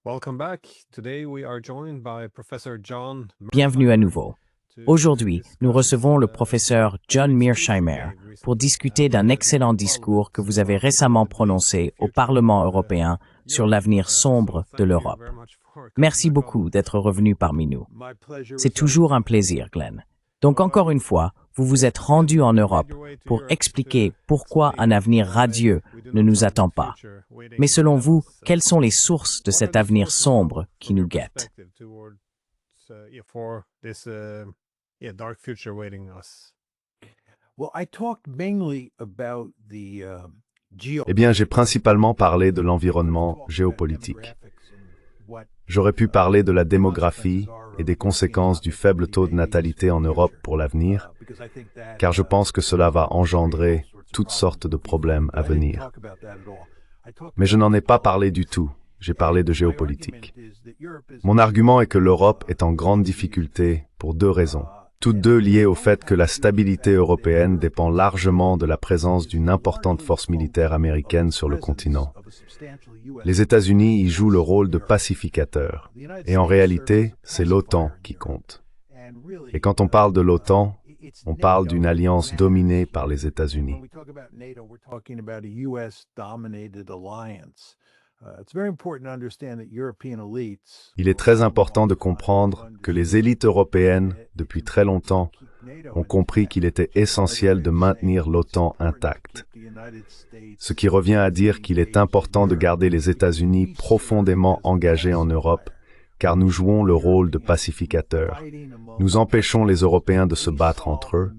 Welcome back. Today we are joined by Professor John Bienvenue à nouveau. Aujourd'hui, nous recevons le professeur John Mearsheimer pour discuter d'un excellent discours que vous avez récemment prononcé au Parlement européen sur l'avenir sombre de l'Europe. Merci beaucoup d'être revenu parmi nous. C'est toujours un plaisir, Glenn. Donc encore une fois, vous vous êtes rendu en Europe pour expliquer pourquoi un avenir radieux ne nous attend pas. Mais selon vous, quelles sont les sources de cet avenir sombre qui nous guette? Eh bien, j'ai principalement parlé de l'environnement géopolitique. J'aurais pu parler de la démographie et des conséquences du faible taux de natalité en Europe pour l'avenir, car je pense que cela va engendrer toutes sortes de problèmes à venir. Mais je n'en ai pas parlé du tout, j'ai parlé de géopolitique. Mon argument est que l'Europe est en grande difficulté pour deux raisons, toutes deux liées au fait que la stabilité européenne dépend largement de la présence d'une importante force militaire américaine sur le continent. Les États-Unis y jouent le rôle de pacificateur, et en réalité, c'est l'OTAN qui compte. Et quand on parle de l'OTAN, on parle d'une alliance dominée par les États-Unis. Il est très important de comprendre que les élites européennes, depuis très longtemps, ont compris qu'il était essentiel de maintenir l'OTAN intacte. Ce qui revient à dire qu'il est important de garder les États-Unis profondément engagés en Europe, car nous jouons le rôle de pacificateur. Nous empêchons les Européens de se battre entre eux.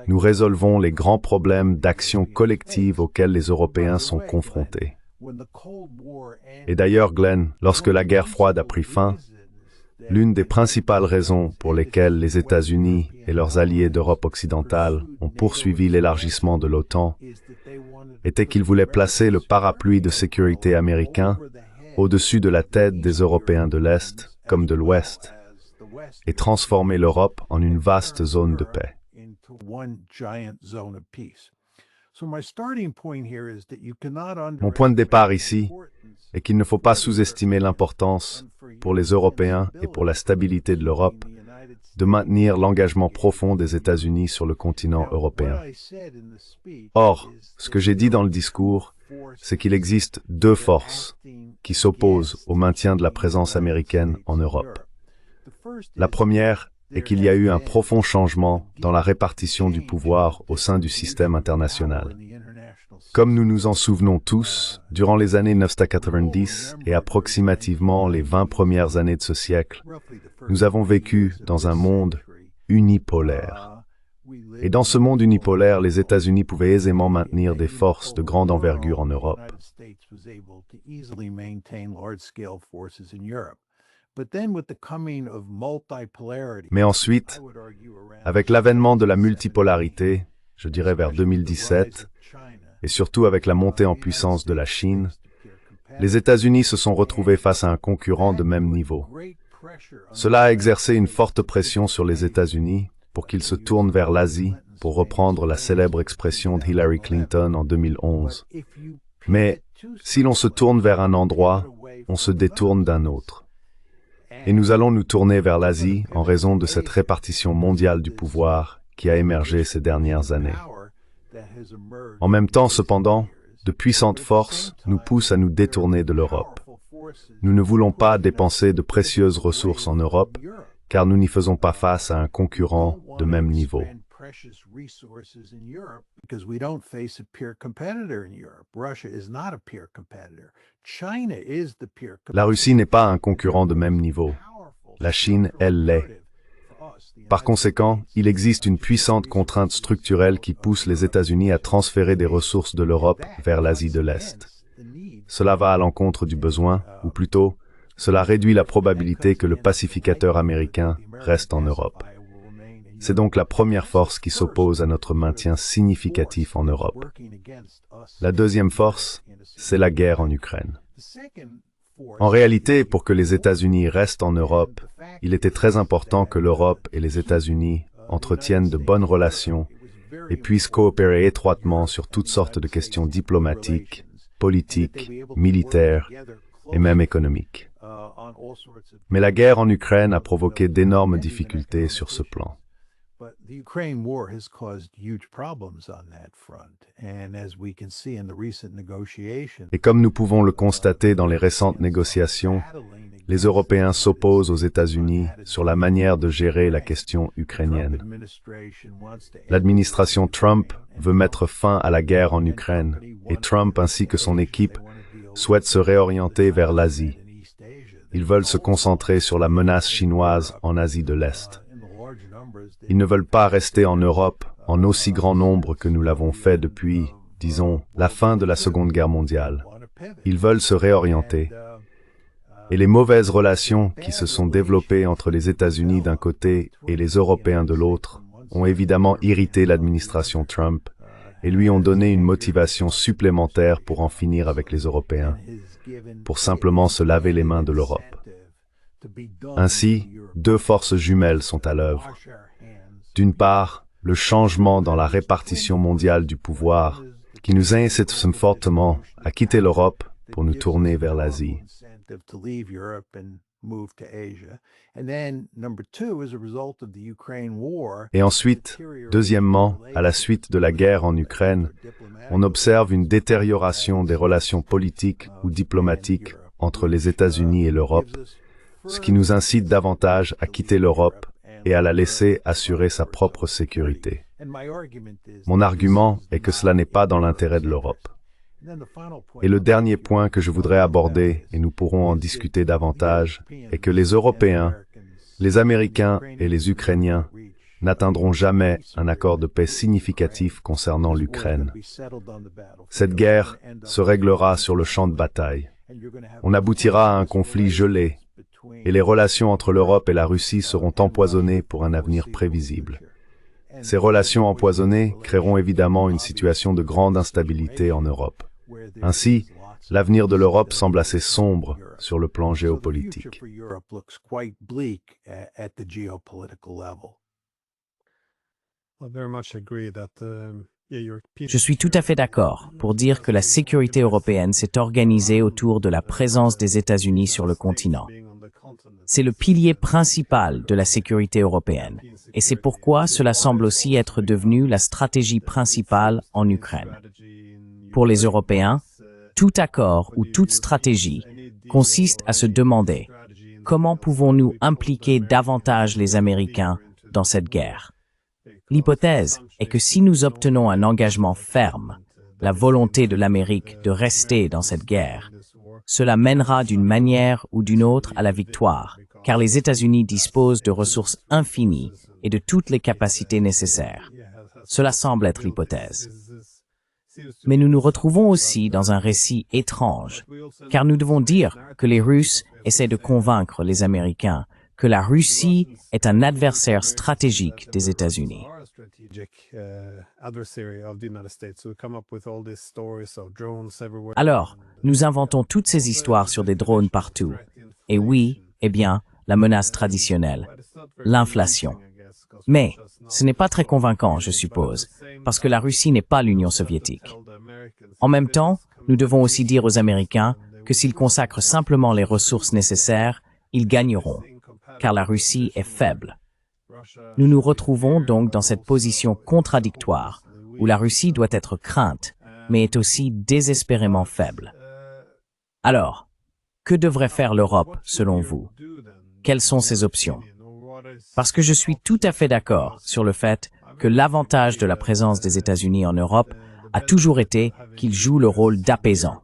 Nous résolvons les grands problèmes d'action collective auxquels les Européens sont confrontés. Et d'ailleurs, Glenn, lorsque la guerre froide a pris fin, l'une des principales raisons pour lesquelles les États-Unis et leurs alliés d'Europe occidentale ont poursuivi l'élargissement de l'OTAN était qu'ils voulaient placer le parapluie de sécurité américain au-dessus de la tête des Européens de l'Est comme de l'Ouest et transformer l'Europe en une vaste zone de paix. Mon point de départ ici est qu'il ne faut pas sous-estimer l'importance, pour les Européens et pour la stabilité de l'Europe, de maintenir l'engagement profond des États-Unis sur le continent européen. Or, ce que j'ai dit dans le discours, c'est qu'il existe deux forces qui s'opposent au maintien de la présence américaine en Europe. La première est qu'il y a eu un profond changement dans la répartition du pouvoir au sein du système international. Comme nous nous en souvenons tous, durant les années 1990 et approximativement les 20 premières années de ce siècle, nous avons vécu dans un monde unipolaire. Et dans ce monde unipolaire, les États-Unis pouvaient aisément maintenir des forces de grande envergure en Europe. Mais ensuite, avec l'avènement de la multipolarité, je dirais vers 2017, et surtout avec la montée en puissance de la Chine, les États-Unis se sont retrouvés face à un concurrent de même niveau. Cela a exercé une forte pression sur les États-Unis pour qu'ils se tournent vers l'Asie, pour reprendre la célèbre expression de Hillary Clinton en 2011. Mais si l'on se tourne vers un endroit, on se détourne d'un autre. Et nous allons nous tourner vers l'Asie en raison de cette répartition mondiale du pouvoir qui a émergé ces dernières années. En même temps, cependant, de puissantes forces nous poussent à nous détourner de l'Europe. Nous ne voulons pas dépenser de précieuses ressources en Europe, car nous n'y faisons pas face à un concurrent de même niveau. La Russie n'est pas un concurrent de même niveau. La Chine, elle, l'est. Par conséquent, il existe une puissante contrainte structurelle qui pousse les États-Unis à transférer des ressources de l'Europe vers l'Asie de l'Est. Cela va à l'encontre du besoin, ou plutôt, cela réduit la probabilité que le pacificateur américain reste en Europe. C'est donc la première force qui s'oppose à notre maintien significatif en Europe. La deuxième force, c'est la guerre en Ukraine. En réalité, pour que les États-Unis restent en Europe, il était très important que l'Europe et les États-Unis entretiennent de bonnes relations et puissent coopérer étroitement sur toutes sortes de questions diplomatiques, politiques, militaires et même économiques. Mais la guerre en Ukraine a provoqué d'énormes difficultés sur ce plan. But the Ukraine war has caused huge problems on that front. And as we can see in the recent negotiations, Et comme nous pouvons le constater dans les récentes négociations, les Européens s'opposent aux États-Unis sur la manière de gérer la question ukrainienne. L'administration Trump veut mettre fin à la guerre en Ukraine, et Trump ainsi que son équipe souhaitent se réorienter vers l'Asie. Ils veulent se concentrer sur la menace chinoise en Asie de l'Est. Ils ne veulent pas rester en Europe en aussi grand nombre que nous l'avons fait depuis, disons, la fin de la Seconde Guerre mondiale. Ils veulent se réorienter. Et les mauvaises relations qui se sont développées entre les États-Unis d'un côté et les Européens de l'autre ont évidemment irrité l'administration Trump et lui ont donné une motivation supplémentaire pour en finir avec les Européens, pour simplement se laver les mains de l'Europe. Ainsi, deux forces jumelles sont à l'œuvre. D'une part, le changement dans la répartition mondiale du pouvoir, qui nous incite fortement à quitter l'Europe pour nous tourner vers l'Asie. Et ensuite, deuxièmement, à la suite de la guerre en Ukraine, on observe une détérioration des relations politiques ou diplomatiques entre les États-Unis et l'Europe, ce qui nous incite davantage à quitter l'Europe et à la laisser assurer sa propre sécurité. Mon argument est que cela n'est pas dans l'intérêt de l'Europe. Et le dernier point que je voudrais aborder, et nous pourrons en discuter davantage, est que les Européens, les Américains et les Ukrainiens n'atteindront jamais un accord de paix significatif concernant l'Ukraine. Cette guerre se réglera sur le champ de bataille. On aboutira à un conflit gelé, et les relations entre l'Europe et la Russie seront empoisonnées pour un avenir prévisible. Ces relations empoisonnées créeront évidemment une situation de grande instabilité en Europe. Ainsi, l'avenir de l'Europe semble assez sombre sur le plan géopolitique. Je suis tout à fait d'accord pour dire que la sécurité européenne s'est organisée autour de la présence des États-Unis sur le continent. C'est le pilier principal de la sécurité européenne, et c'est pourquoi cela semble aussi être devenu la stratégie principale en Ukraine. Pour les Européens, tout accord ou toute stratégie consiste à se demander comment pouvons-nous impliquer davantage les Américains dans cette guerre. L'hypothèse est que si nous obtenons un engagement ferme, la volonté de l'Amérique de rester dans cette guerre, cela mènera d'une manière ou d'une autre à la victoire, car les États-Unis disposent de ressources infinies et de toutes les capacités nécessaires. Cela semble être l'hypothèse. Mais nous nous retrouvons aussi dans un récit étrange, car nous devons dire que les Russes essaient de convaincre les Américains que la Russie est un adversaire stratégique des États-Unis. Alors, nous inventons toutes ces histoires sur des drones partout. Et oui, eh bien, la menace traditionnelle, l'inflation. Mais ce n'est pas très convaincant, je suppose, parce que la Russie n'est pas l'Union soviétique. En même temps, nous devons aussi dire aux Américains que s'ils consacrent simplement les ressources nécessaires, ils gagneront, car la Russie est faible. Nous nous retrouvons donc dans cette position contradictoire, où la Russie doit être crainte, mais est aussi désespérément faible. Alors, que devrait faire l'Europe, selon vous? Quelles sont ses options? Parce que je suis tout à fait d'accord sur le fait que l'avantage de la présence des États-Unis en Europe a toujours été qu'ils jouent le rôle d'apaisant.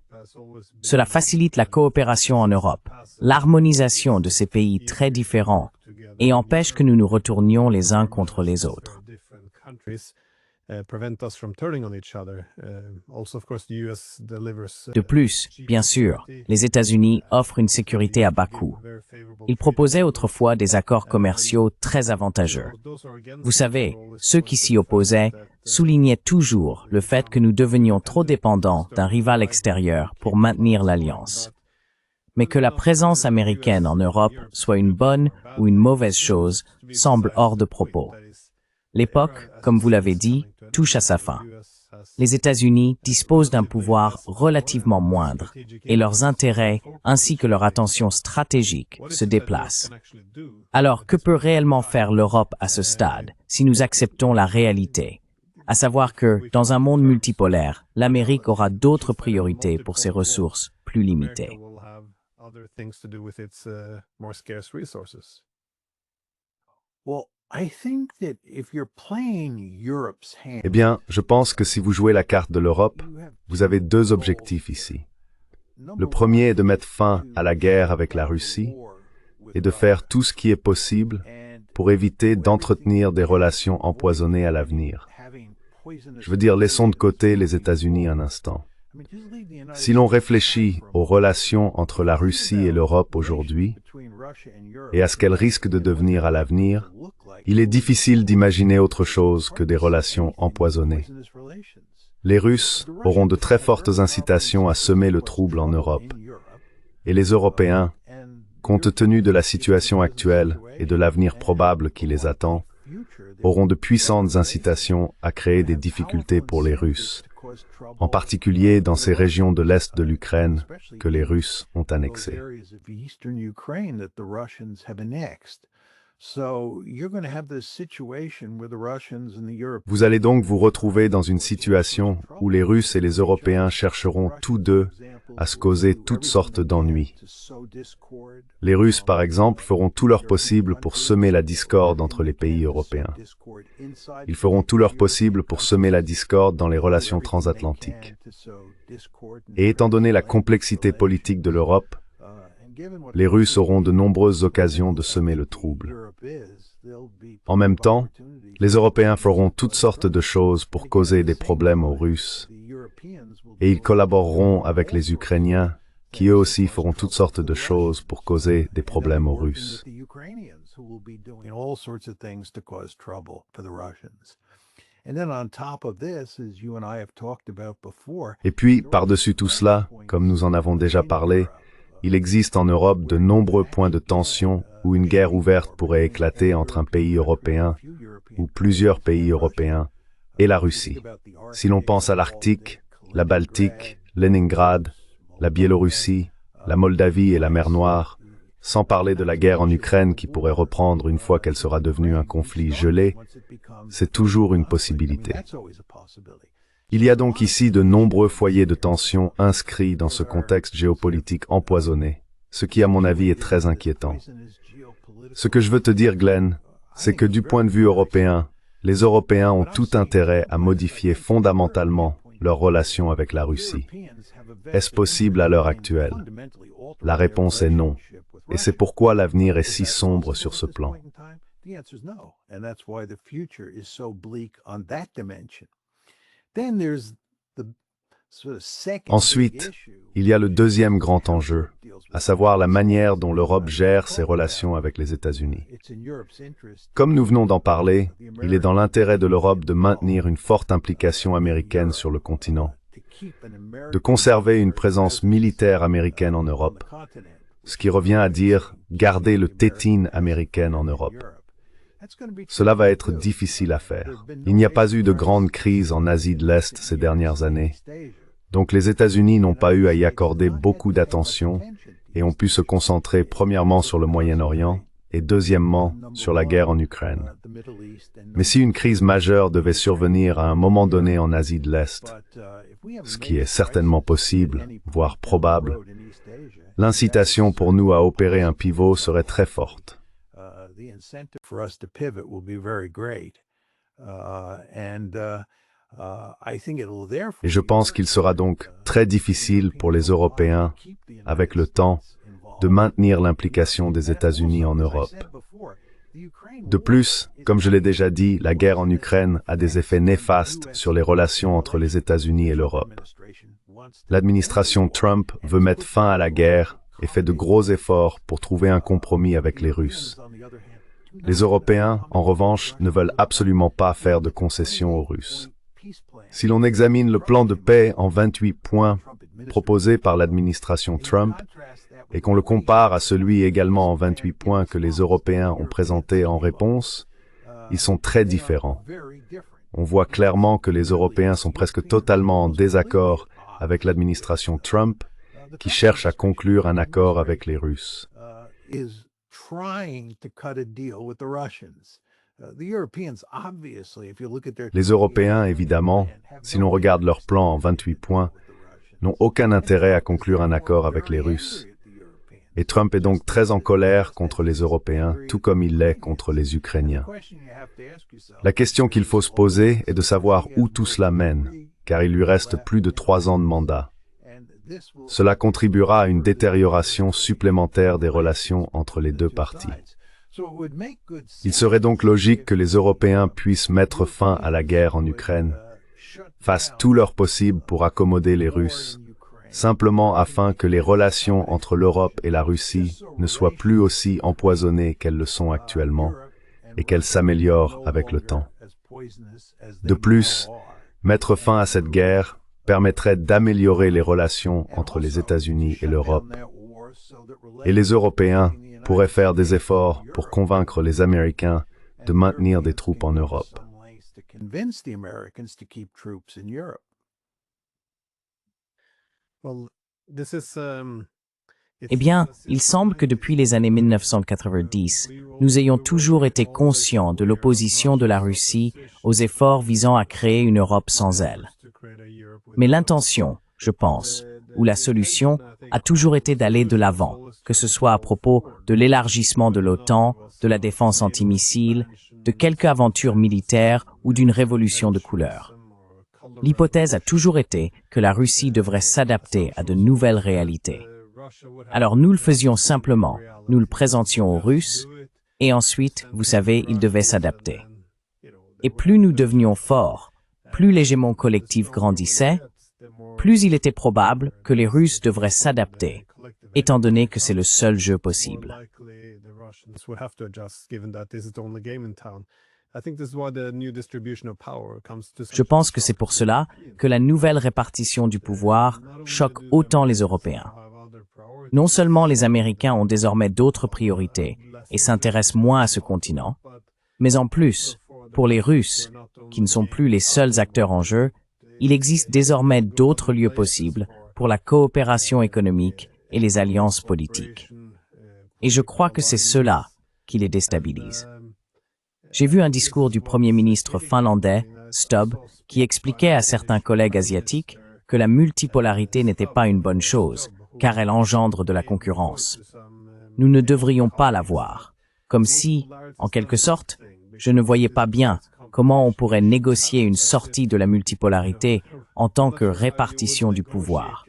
Cela facilite la coopération en Europe, l'harmonisation de ces pays très différents, et empêche que nous nous retournions les uns contre les autres. De plus, bien sûr, les États-Unis offrent une sécurité à bas coût. Ils proposaient autrefois des accords commerciaux très avantageux. Vous savez, ceux qui s'y opposaient soulignaient toujours le fait que nous devenions trop dépendants d'un rival extérieur pour maintenir l'alliance. Mais que la présence américaine en Europe soit une bonne ou une mauvaise chose semble hors de propos. L'époque, comme vous l'avez dit, touche à sa fin. les États-Unis disposent d'un pouvoir relativement moindre et leurs intérêts ainsi que leur attention stratégique se déplacent. Alors, que peut réellement faire l'Europe à ce stade si nous acceptons la réalité, à savoir que, dans un monde multipolaire, l'Amérique aura d'autres priorités pour ses ressources plus limitées? Well, I think that if you're playing Europe's hand, Eh bien, je pense que si vous jouez la carte de l'Europe, vous avez deux objectifs ici. Le premier est de mettre fin à la guerre avec la Russie et de faire tout ce qui est possible pour éviter d'entretenir des relations empoisonnées à l'avenir. Je veux dire, laissons de côté les États-Unis un instant. Si l'on réfléchit aux relations entre la Russie et l'Europe aujourd'hui et à ce qu'elles risquent de devenir à l'avenir, il est difficile d'imaginer autre chose que des relations empoisonnées. Les Russes auront de très fortes incitations à semer le trouble en Europe. Et les Européens, compte tenu de la situation actuelle et de l'avenir probable qui les attend, auront de puissantes incitations à créer des difficultés pour les Russes, en particulier dans ces régions de l'Est de l'Ukraine que les Russes ont annexées. Vous allez donc vous retrouver dans une situation où les Russes et les Européens chercheront tous deux à se causer toutes sortes d'ennuis. Les Russes, par exemple, feront tout leur possible pour semer la discorde entre les pays européens. Ils feront tout leur possible pour semer la discorde dans les relations transatlantiques. Et étant donné la complexité politique de l'Europe, les Russes auront de nombreuses occasions de semer le trouble. En même temps, les Européens feront toutes sortes de choses pour causer des problèmes aux Russes, et ils collaboreront avec les Ukrainiens, qui eux aussi feront toutes sortes de choses pour causer des problèmes aux Russes. Et puis, par-dessus tout cela, comme nous en avons déjà parlé, il existe en Europe de nombreux points de tension où une guerre ouverte pourrait éclater entre un pays européen ou plusieurs pays européens et la Russie. Si l'on pense à l'Arctique, la Baltique, Leningrad, la Biélorussie, la Moldavie et la mer Noire, sans parler de la guerre en Ukraine qui pourrait reprendre une fois qu'elle sera devenue un conflit gelé, c'est toujours une possibilité. Il y a donc ici de nombreux foyers de tension inscrits dans ce contexte géopolitique empoisonné, ce qui à mon avis est très inquiétant. Ce que je veux te dire, Glenn, c'est que du point de vue européen, les Européens ont tout intérêt à modifier fondamentalement leurs relations avec la Russie. Est-ce possible à l'heure actuelle? La réponse est non, et c'est pourquoi l'avenir est si sombre sur ce plan. Ensuite, il y a le deuxième grand enjeu, à savoir la manière dont l'Europe gère ses relations avec les États-Unis. Comme nous venons d'en parler, il est dans l'intérêt de l'Europe de maintenir une forte implication américaine sur le continent, de conserver une présence militaire américaine en Europe, ce qui revient à dire garder le tétine américaine en Europe. Cela va être difficile à faire. Il n'y a pas eu de grande crise en Asie de l'Est ces dernières années. Donc les États-Unis n'ont pas eu à y accorder beaucoup d'attention et ont pu se concentrer premièrement sur le Moyen-Orient et deuxièmement sur la guerre en Ukraine. Mais si une crise majeure devait survenir à un moment donné en Asie de l'Est, ce qui est certainement possible, voire probable, l'incitation pour nous à opérer un pivot serait très forte. The incentive for us to pivot will be very great. Et je pense qu'il sera donc très difficile pour les Européens, avec le temps, de maintenir l'implication des États-Unis en Europe. De plus, comme je l'ai déjà dit, la guerre en Ukraine a des effets néfastes sur les relations entre les États-Unis et l'Europe. L'administration Trump veut mettre fin à la guerre et fait de gros efforts pour trouver un compromis avec les Russes. Les Européens, en revanche, ne veulent absolument pas faire de concessions aux Russes. Si l'on examine le plan de paix en 28 points proposé par l'administration Trump et qu'on le compare à celui également en 28 points que les Européens ont présenté en réponse, ils sont très différents. on voit clairement que les Européens sont presque totalement en désaccord avec l'administration Trump, qui cherche à conclure un accord avec les Russes. Les Européens, évidemment, si l'on regarde leur plan en 28 points, n'ont aucun intérêt à conclure un accord avec les Russes. Et Trump est donc très en colère contre les Européens, tout comme il l'est contre les Ukrainiens. La question qu'il faut se poser est de savoir où tout cela mène, car il lui reste plus de 3 ans de mandat. Cela contribuera à une détérioration supplémentaire des relations entre les deux parties. Il serait donc logique que les Européens puissent mettre fin à la guerre en Ukraine, fassent tout leur possible pour accommoder les Russes, simplement afin que les relations entre l'Europe et la Russie ne soient plus aussi empoisonnées qu'elles le sont actuellement et qu'elles s'améliorent avec le temps. De plus, mettre fin à cette guerre permettrait d'améliorer les relations entre les États-Unis et l'Europe. Et les Européens pourraient faire des efforts pour convaincre les Américains de maintenir des troupes en Europe. Eh bien, il semble que depuis les années 1990, nous ayons toujours été conscients de l'opposition de la Russie aux efforts visant à créer une Europe sans elle. Mais l'intention, je pense, ou la solution, a toujours été d'aller de l'avant, que ce soit à propos de l'élargissement de l'OTAN, de la défense antimissile, de quelque aventure militaire ou d'une révolution de couleur. L'hypothèse a toujours été que la Russie devrait s'adapter à de nouvelles réalités. Alors nous le faisions simplement, nous le présentions aux Russes, et ensuite, vous savez, ils devaient s'adapter. Et plus nous devenions forts, plus l'hégémon collectif grandissait, plus il était probable que les Russes devraient s'adapter, étant donné que c'est le seul jeu possible. Je pense que c'est pour cela que la nouvelle répartition du pouvoir choque autant les Européens. Non seulement les Américains ont désormais d'autres priorités et s'intéressent moins à ce continent, mais en plus, pour les Russes, qui ne sont plus les seuls acteurs en jeu, il existe désormais d'autres lieux possibles pour la coopération économique et les alliances politiques. Et je crois que c'est cela qui les déstabilise. J'ai vu un discours du Premier ministre finlandais, Stubb, qui expliquait à certains collègues asiatiques que la multipolarité n'était pas une bonne chose, car elle engendre de la concurrence. Nous ne devrions pas l'avoir. Comme si, en quelque sorte, je ne voyais pas bien comment on pourrait négocier une sortie de la multipolarité en tant que répartition du pouvoir.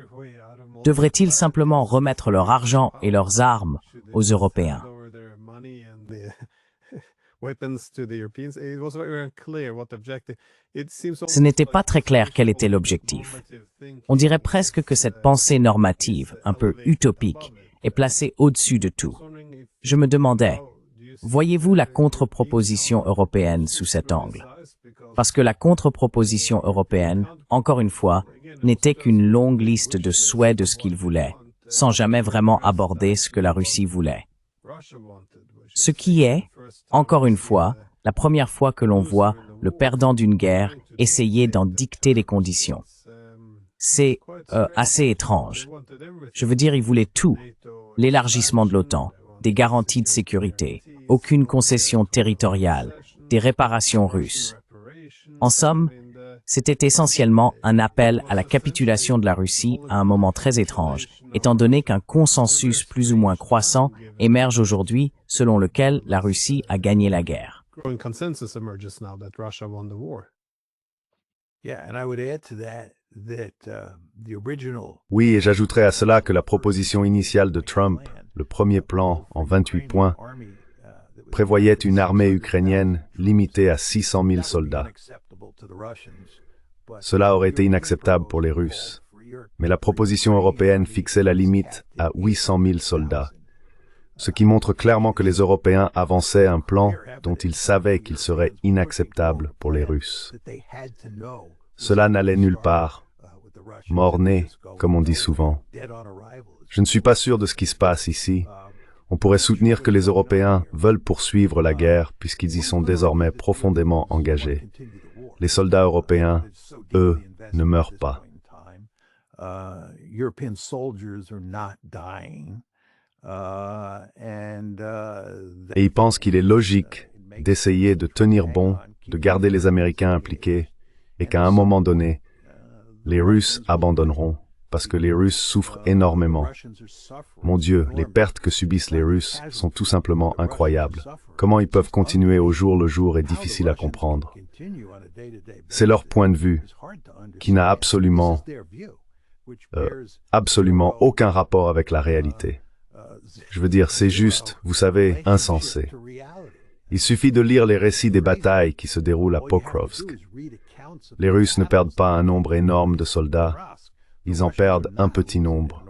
Devraient-ils simplement remettre leur argent et leurs armes aux Européens? Ce n'était pas très clair quel était l'objectif. On dirait presque que cette pensée normative, un peu utopique, est placée au-dessus de tout. Je me demandais, voyez-vous la contre-proposition européenne sous cet angle? Parce que la contre-proposition européenne, encore une fois, n'était qu'une longue liste de souhaits de ce qu'ils voulaient, sans jamais vraiment aborder ce que la Russie voulait. Ce qui est, encore une fois, la première fois que l'on voit le perdant d'une guerre essayer d'en dicter les conditions. C'est assez étrange. Je veux dire, ils voulaient tout. L'élargissement de l'OTAN, des garanties de sécurité, aucune concession territoriale, des réparations russes. En somme, c'était essentiellement un appel à la capitulation de la Russie à un moment très étrange, étant donné qu'un consensus plus ou moins croissant émerge aujourd'hui selon lequel la Russie a gagné la guerre. Oui, et j'ajouterais à cela que la proposition initiale de Trump, le premier plan en 28 points, prévoyait une armée ukrainienne limitée à 600 000 soldats. Cela aurait été inacceptable pour les Russes, mais la proposition européenne fixait la limite à 800 000 soldats, ce qui montre clairement que les Européens avançaient un plan dont ils savaient qu'il serait inacceptable pour les Russes. Cela n'allait nulle part, mort-né, comme on dit souvent. Je ne suis pas sûr de ce qui se passe ici. On pourrait soutenir que les Européens veulent poursuivre la guerre puisqu'ils y sont désormais profondément engagés. Les soldats européens, eux, ne meurent pas. European soldiers are not dying. Et ils pensent qu'il est logique d'essayer de tenir bon, de garder les Américains impliqués, et qu'à un moment donné, les Russes abandonneront, parce que les Russes souffrent énormément. Mon Dieu, les pertes que subissent les Russes sont tout simplement incroyables. Comment ils peuvent continuer au jour le jour est difficile à comprendre. C'est leur point de vue, qui n'a absolument aucun rapport avec la réalité. Je veux dire, c'est juste, vous savez, insensé. Il suffit de lire les récits des batailles qui se déroulent à Pokrovsk. Les Russes ne perdent pas un nombre énorme de soldats, ils en perdent un petit nombre.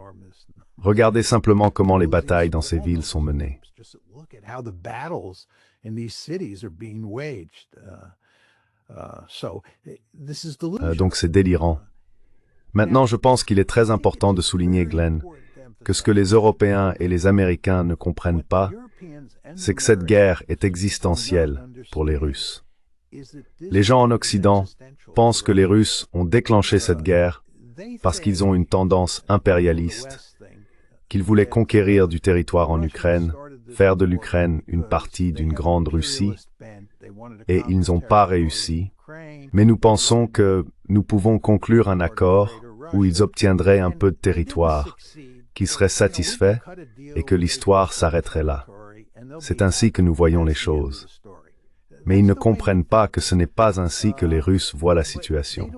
Regardez simplement comment les batailles dans ces villes sont menées. Donc c'est délirant. Maintenant, je pense qu'il est très important de souligner, Glenn, que ce que les Européens et les Américains ne comprennent pas, c'est que cette guerre est existentielle pour les Russes. Les gens en Occident pensent que les Russes ont déclenché cette guerre parce qu'ils ont une tendance impérialiste, qu'ils voulaient conquérir du territoire en Ukraine, faire de l'Ukraine une partie d'une grande Russie, et ils n'ont pas réussi. Mais nous pensons que nous pouvons conclure un accord où ils obtiendraient un peu de territoire, qui serait satisfait et que l'histoire s'arrêterait là. C'est ainsi que nous voyons les choses. Mais ils ne comprennent pas que ce n'est pas ainsi que les Russes voient la situation.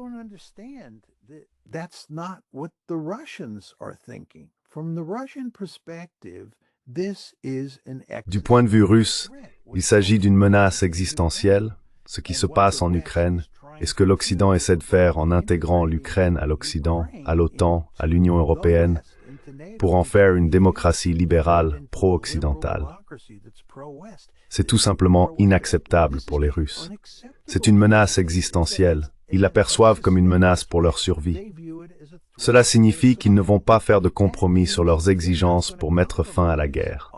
Du point de vue russe, il s'agit d'une menace existentielle, ce qui se passe en Ukraine, et ce que l'Occident essaie de faire en intégrant l'Ukraine à l'Occident, à l'OTAN, à l'Union européenne, pour en faire une démocratie libérale pro-occidentale. C'est tout simplement inacceptable pour les Russes. C'est une menace existentielle. Ils la perçoivent comme une menace pour leur survie. Cela signifie qu'ils ne vont pas faire de compromis sur leurs exigences pour mettre fin à la guerre.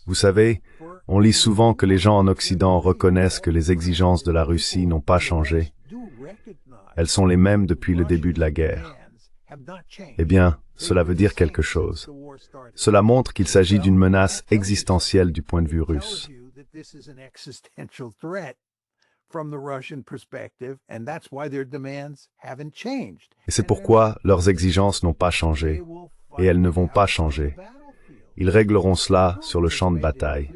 Vous savez, on lit souvent que les gens en Occident reconnaissent que les exigences de la Russie n'ont pas changé. Elles sont les mêmes depuis le début de la guerre. Eh bien, cela veut dire quelque chose. Cela montre qu'il s'agit d'une menace existentielle du point de vue russe. Et c'est pourquoi leurs exigences n'ont pas changé, et elles ne vont pas changer. Ils régleront cela sur le champ de bataille.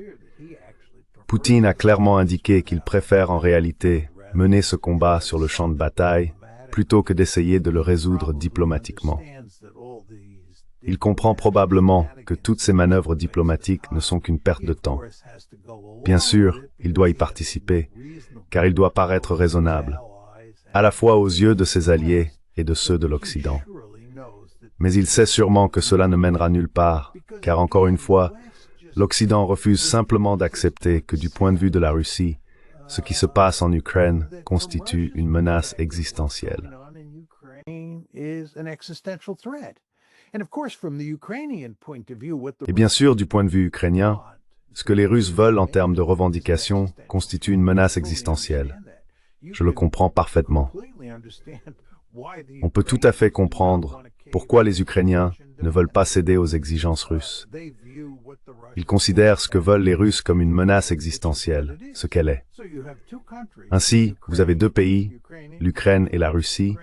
Poutine a clairement indiqué qu'il préfère en réalité mener ce combat sur le champ de bataille plutôt que d'essayer de le résoudre diplomatiquement. Il comprend probablement que toutes ces manœuvres diplomatiques ne sont qu'une perte de temps. Bien sûr, il doit y participer, car il doit paraître raisonnable, à la fois aux yeux de ses alliés et de ceux de l'Occident. Mais il sait sûrement que cela ne mènera nulle part, car encore une fois, l'Occident refuse simplement d'accepter que du point de vue de la Russie, ce qui se passe en Ukraine constitue une menace existentielle. Et bien sûr, du point de vue ukrainien, ce que les Russes veulent en termes de revendications constitue une menace existentielle. Je le comprends parfaitement. On peut tout à fait comprendre pourquoi les Ukrainiens ne veulent pas céder aux exigences russes. Ils considèrent ce que veulent les Russes comme une menace existentielle, ce qu'elle est. Ainsi, vous avez deux pays, l'Ukraine et la Russie,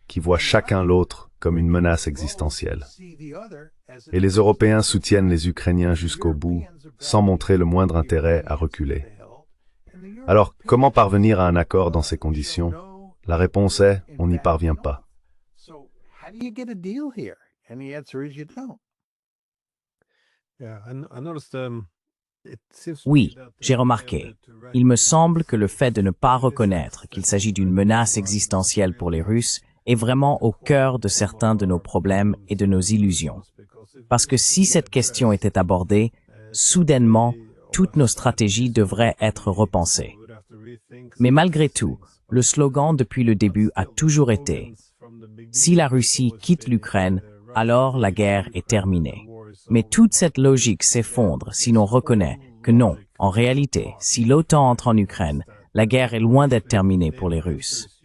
qui voient chacun l'autre comme une menace existentielle. Et les Européens soutiennent les Ukrainiens jusqu'au bout, sans montrer le moindre intérêt à reculer. Alors, comment parvenir à un accord dans ces conditions? La réponse est, on n'y parvient pas. Oui, j'ai remarqué. Il me semble que le fait de ne pas reconnaître qu'il s'agit d'une menace existentielle pour les Russes est vraiment au cœur de certains de nos problèmes et de nos illusions. Parce que si cette question était abordée, soudainement, toutes nos stratégies devraient être repensées. Mais malgré tout, le slogan depuis le début a toujours été « Si la Russie quitte l'Ukraine, alors la guerre est terminée ». Mais toute cette logique s'effondre si l'on reconnaît que non, en réalité, si l'OTAN entre en Ukraine, La guerre est loin d'être terminée pour les Russes.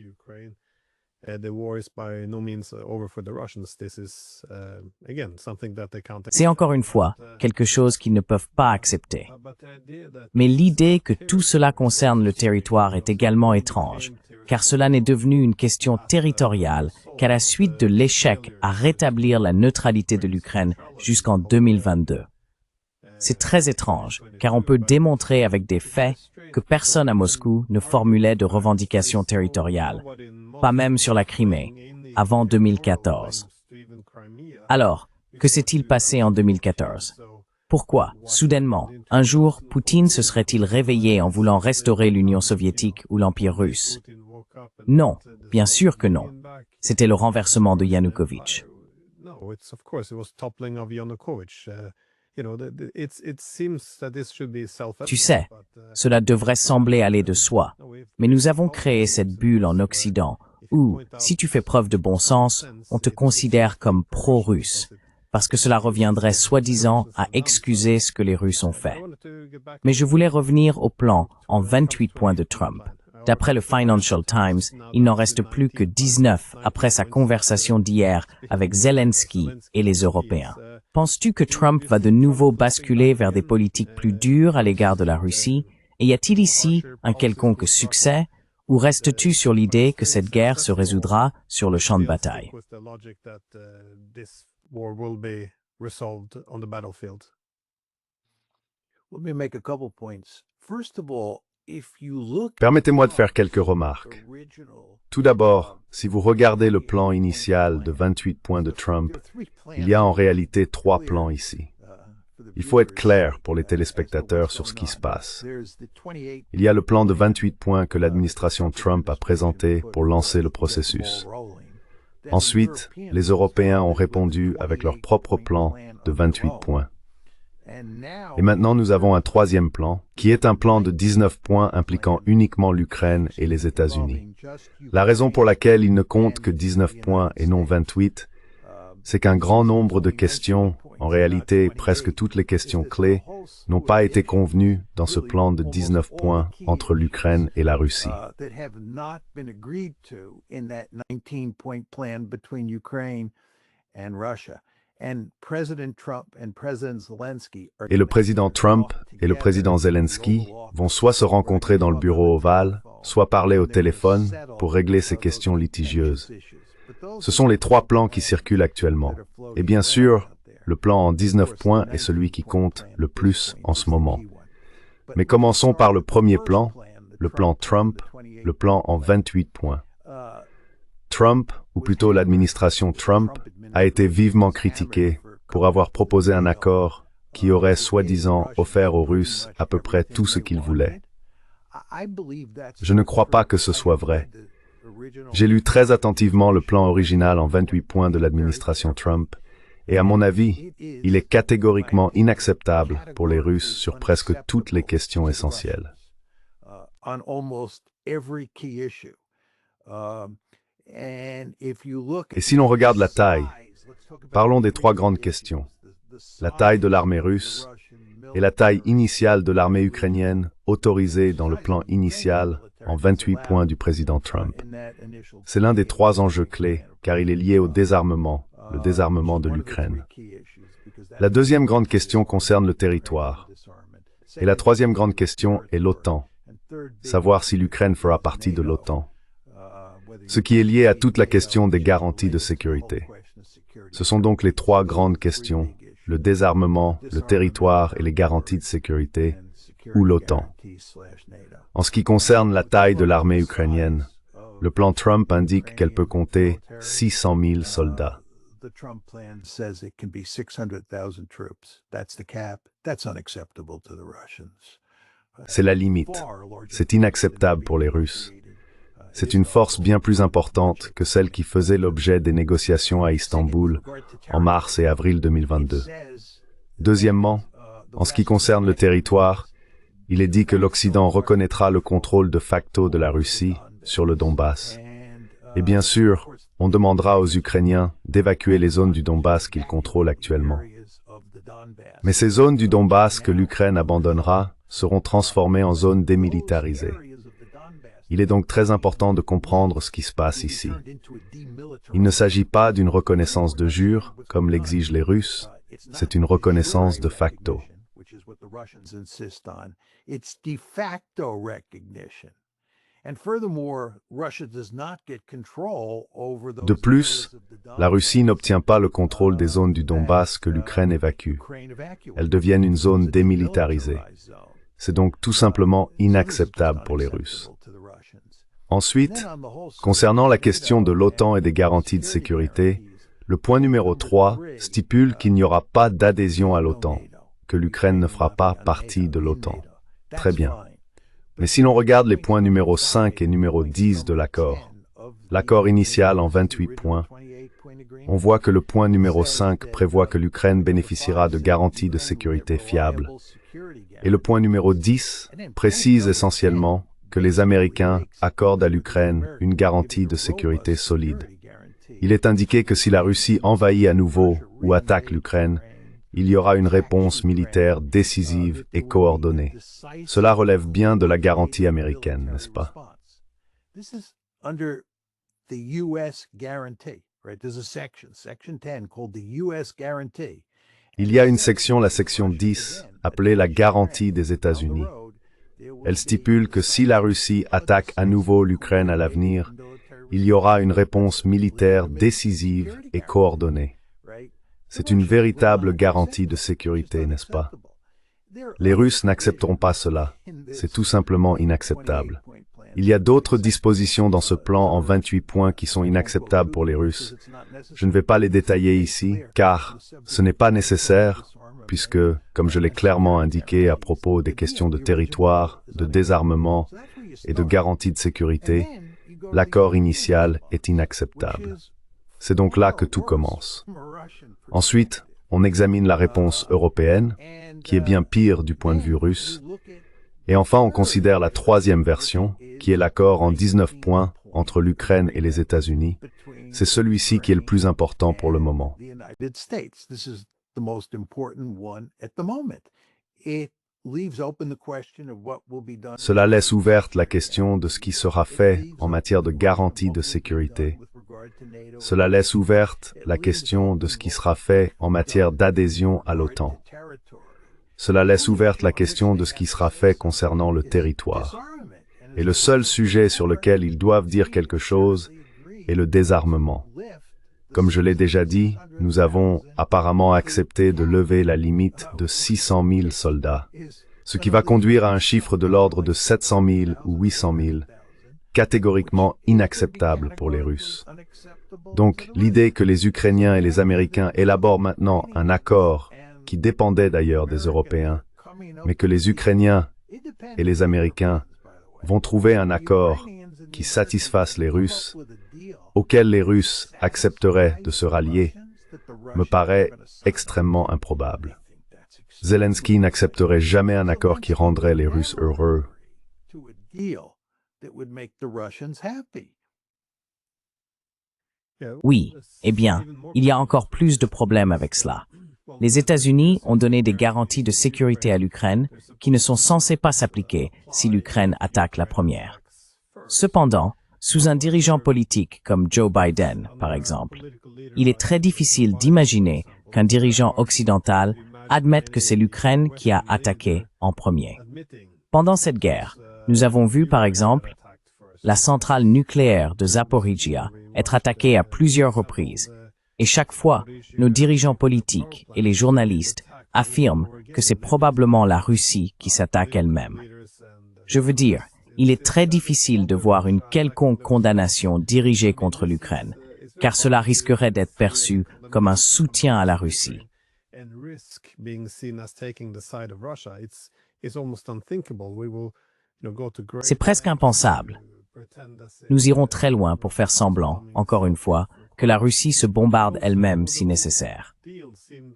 C'est encore une fois quelque chose qu'ils ne peuvent pas accepter. Mais l'idée que tout cela concerne le territoire est également étrange, car cela n'est devenu une question territoriale qu'à la suite de l'échec à rétablir la neutralité de l'Ukraine jusqu'en 2022. C'est très étrange, car on peut démontrer avec des faits que personne à Moscou ne formulait de revendications territoriales, pas même sur la Crimée, avant 2014. Alors, que s'est-il passé en 2014? Pourquoi, soudainement, un jour, Poutine se serait-il réveillé en voulant restaurer l'Union soviétique ou l'Empire russe? Non, bien sûr que non. C'était le renversement de Yanukovych. Tu sais, cela devrait sembler aller de soi, mais nous avons créé cette bulle en Occident où, si tu fais preuve de bon sens, on te considère comme pro-russe, parce que cela reviendrait soi-disant à excuser ce que les Russes ont fait. Mais je voulais revenir au plan en 28 points de Trump. D'après le Financial Times, il n'en reste plus que 19 après sa conversation d'hier avec Zelensky et les Européens. Penses-tu que Trump va de nouveau basculer vers des politiques plus dures à l'égard de la Russie? Et y a-t-il ici un quelconque succès? Ou restes-tu sur l'idée que cette guerre se résoudra sur le champ de bataille? Permettez-moi de faire quelques remarques. Tout d'abord, si vous regardez le plan initial de 28 points de Trump, il y a en réalité 3 plans ici. Il faut être clair pour les téléspectateurs sur ce qui se passe. Il y a le plan de 28 points que l'administration Trump a présenté pour lancer le processus. Ensuite, les Européens ont répondu avec leur propre plan de 28 points. Et maintenant, nous avons un troisième plan, qui est un plan de 19 points impliquant uniquement l'Ukraine et les États-Unis. La raison pour laquelle il ne compte que 19 points et non 28, c'est qu'un grand nombre de questions, en réalité presque toutes les questions clés, n'ont pas été convenues dans ce plan de 19 points entre l'Ukraine et la Russie. Et le président Trump et le président Zelensky vont soit se rencontrer dans le bureau ovale, soit parler au téléphone pour régler ces questions litigieuses. Ce sont les 3 plans qui circulent actuellement. Et bien sûr, le plan en 19 points est celui qui compte le plus en ce moment. Mais commençons par le premier plan, le plan Trump, le plan en 28 points. Trump, ou plutôt l'administration Trump, a été vivement critiqué pour avoir proposé un accord qui aurait soi-disant offert aux Russes à peu près tout ce qu'ils voulaient. Je ne crois pas que ce soit vrai. J'ai lu très attentivement le plan original en 28 points de l'administration Trump, et à mon avis, il est catégoriquement inacceptable pour les Russes sur presque toutes les questions essentielles. Et si l'on regarde la taille, parlons des 3 grandes questions. La taille de l'armée russe et la taille initiale de l'armée ukrainienne autorisée dans le plan initial en 28 points du président Trump. C'est l'un des 3 enjeux clés, car il est lié au désarmement, le désarmement de l'Ukraine. La deuxième grande question concerne le territoire. Et la troisième grande question est l'OTAN. Savoir si l'Ukraine fera partie de l'OTAN. Ce qui est lié à toute la question des garanties de sécurité. Ce sont donc les 3 grandes questions, le désarmement, le territoire et les garanties de sécurité, ou l'OTAN. En ce qui concerne la taille de l'armée ukrainienne, le plan Trump indique qu'elle peut compter 600 000 soldats. C'est la limite. C'est inacceptable pour les Russes. C'est une force bien plus importante que celle qui faisait l'objet des négociations à Istanbul en mars et avril 2022. Deuxièmement, en ce qui concerne le territoire, il est dit que l'Occident reconnaîtra le contrôle de facto de la Russie sur le Donbass. Et bien sûr, on demandera aux Ukrainiens d'évacuer les zones du Donbass qu'ils contrôlent actuellement. Mais ces zones du Donbass que l'Ukraine abandonnera seront transformées en zones démilitarisées. Il est donc très important de comprendre ce qui se passe ici. Il ne s'agit pas d'une reconnaissance de jure, comme l'exigent les Russes, c'est une reconnaissance de facto. De plus, la Russie n'obtient pas le contrôle des zones du Donbass que l'Ukraine évacue. Elles deviennent une zone démilitarisée. C'est donc tout simplement inacceptable pour les Russes. Ensuite, concernant la question de l'OTAN et des garanties de sécurité, le point numéro 3 stipule qu'il n'y aura pas d'adhésion à l'OTAN, que l'Ukraine ne fera pas partie de l'OTAN. Très bien. Mais si l'on regarde les points numéro 5 et numéro 10 de l'accord initial en 28 points, on voit que le point numéro 5 prévoit que l'Ukraine bénéficiera de garanties de sécurité fiables. Et le point numéro 10 précise essentiellement que les Américains accordent à l'Ukraine une garantie de sécurité solide. Il est indiqué que si la Russie envahit à nouveau ou attaque l'Ukraine, il y aura une réponse militaire décisive et coordonnée. Cela relève bien de la garantie américaine, n'est-ce pas? Il y a une section, la section 10, appelée la garantie des États-Unis. Elle stipule que si la Russie attaque à nouveau l'Ukraine à l'avenir, il y aura une réponse militaire décisive et coordonnée. C'est une véritable garantie de sécurité, n'est-ce pas? Les Russes n'accepteront pas cela. C'est tout simplement inacceptable. Il y a d'autres dispositions dans ce plan en 28 points qui sont inacceptables pour les Russes. Je ne vais pas les détailler ici, car ce n'est pas nécessaire, puisque, comme je l'ai clairement indiqué à propos des questions de territoire, de désarmement et de garantie de sécurité, l'accord initial est inacceptable. C'est donc là que tout commence. Ensuite, on examine la réponse européenne, qui est bien pire du point de vue russe. Et enfin, on considère la troisième version, qui est l'accord en 19 points entre l'Ukraine et les États-Unis. C'est celui-ci qui est le plus important pour le moment. Cela laisse ouverte la question de ce qui sera fait en matière de garantie de sécurité. Cela laisse ouverte la question de ce qui sera fait en matière d'adhésion à l'OTAN. Cela laisse ouverte la question de ce qui sera fait concernant le territoire. Et le seul sujet sur lequel ils doivent dire quelque chose est le désarmement. Comme je l'ai déjà dit, nous avons apparemment accepté de lever la limite de 600 000 soldats, ce qui va conduire à un chiffre de l'ordre de 700 000 ou 800 000, catégoriquement inacceptable pour les Russes. Donc, l'idée que les Ukrainiens et les Américains élaborent maintenant un accord qui dépendait d'ailleurs des Européens, mais que les Ukrainiens et les Américains vont trouver un accord qui satisfasse les Russes, auquel les Russes accepteraient de se rallier, me paraît extrêmement improbable. Zelensky n'accepterait jamais un accord qui rendrait les Russes heureux. Oui, eh bien, il y a encore plus de problèmes avec cela. Les États-Unis ont donné des garanties de sécurité à l'Ukraine qui ne sont censées pas s'appliquer si l'Ukraine attaque la première. Cependant, sous un dirigeant politique comme Joe Biden, par exemple, il est très difficile d'imaginer qu'un dirigeant occidental admette que c'est l'Ukraine qui a attaqué en premier. Pendant cette guerre, nous avons vu, par exemple, la centrale nucléaire de Zaporizhzhia être attaquée à plusieurs reprises. Et chaque fois, nos dirigeants politiques et les journalistes affirment que c'est probablement la Russie qui s'attaque elle-même. Je veux dire, il est très difficile de voir une quelconque condamnation dirigée contre l'Ukraine, car cela risquerait d'être perçu comme un soutien à la Russie. C'est presque impensable. Nous irons très loin pour faire semblant, encore une fois, que la Russie se bombarde elle-même si nécessaire.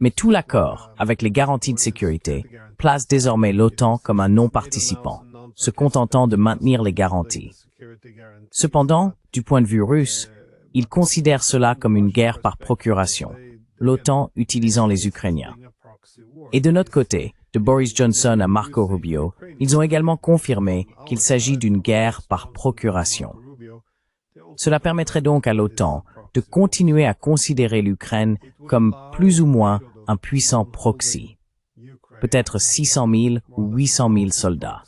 Mais tout l'accord, avec les garanties de sécurité, place désormais l'OTAN comme un non-participant, se contentant de maintenir les garanties. Cependant, du point de vue russe, ils considèrent cela comme une guerre par procuration, l'OTAN utilisant les Ukrainiens. Et de notre côté, de Boris Johnson à Marco Rubio, ils ont également confirmé qu'il s'agit d'une guerre par procuration. Cela permettrait donc à l'OTAN de continuer à considérer l'Ukraine comme plus ou moins un puissant proxy, peut-être 600 000 ou 800 000 soldats.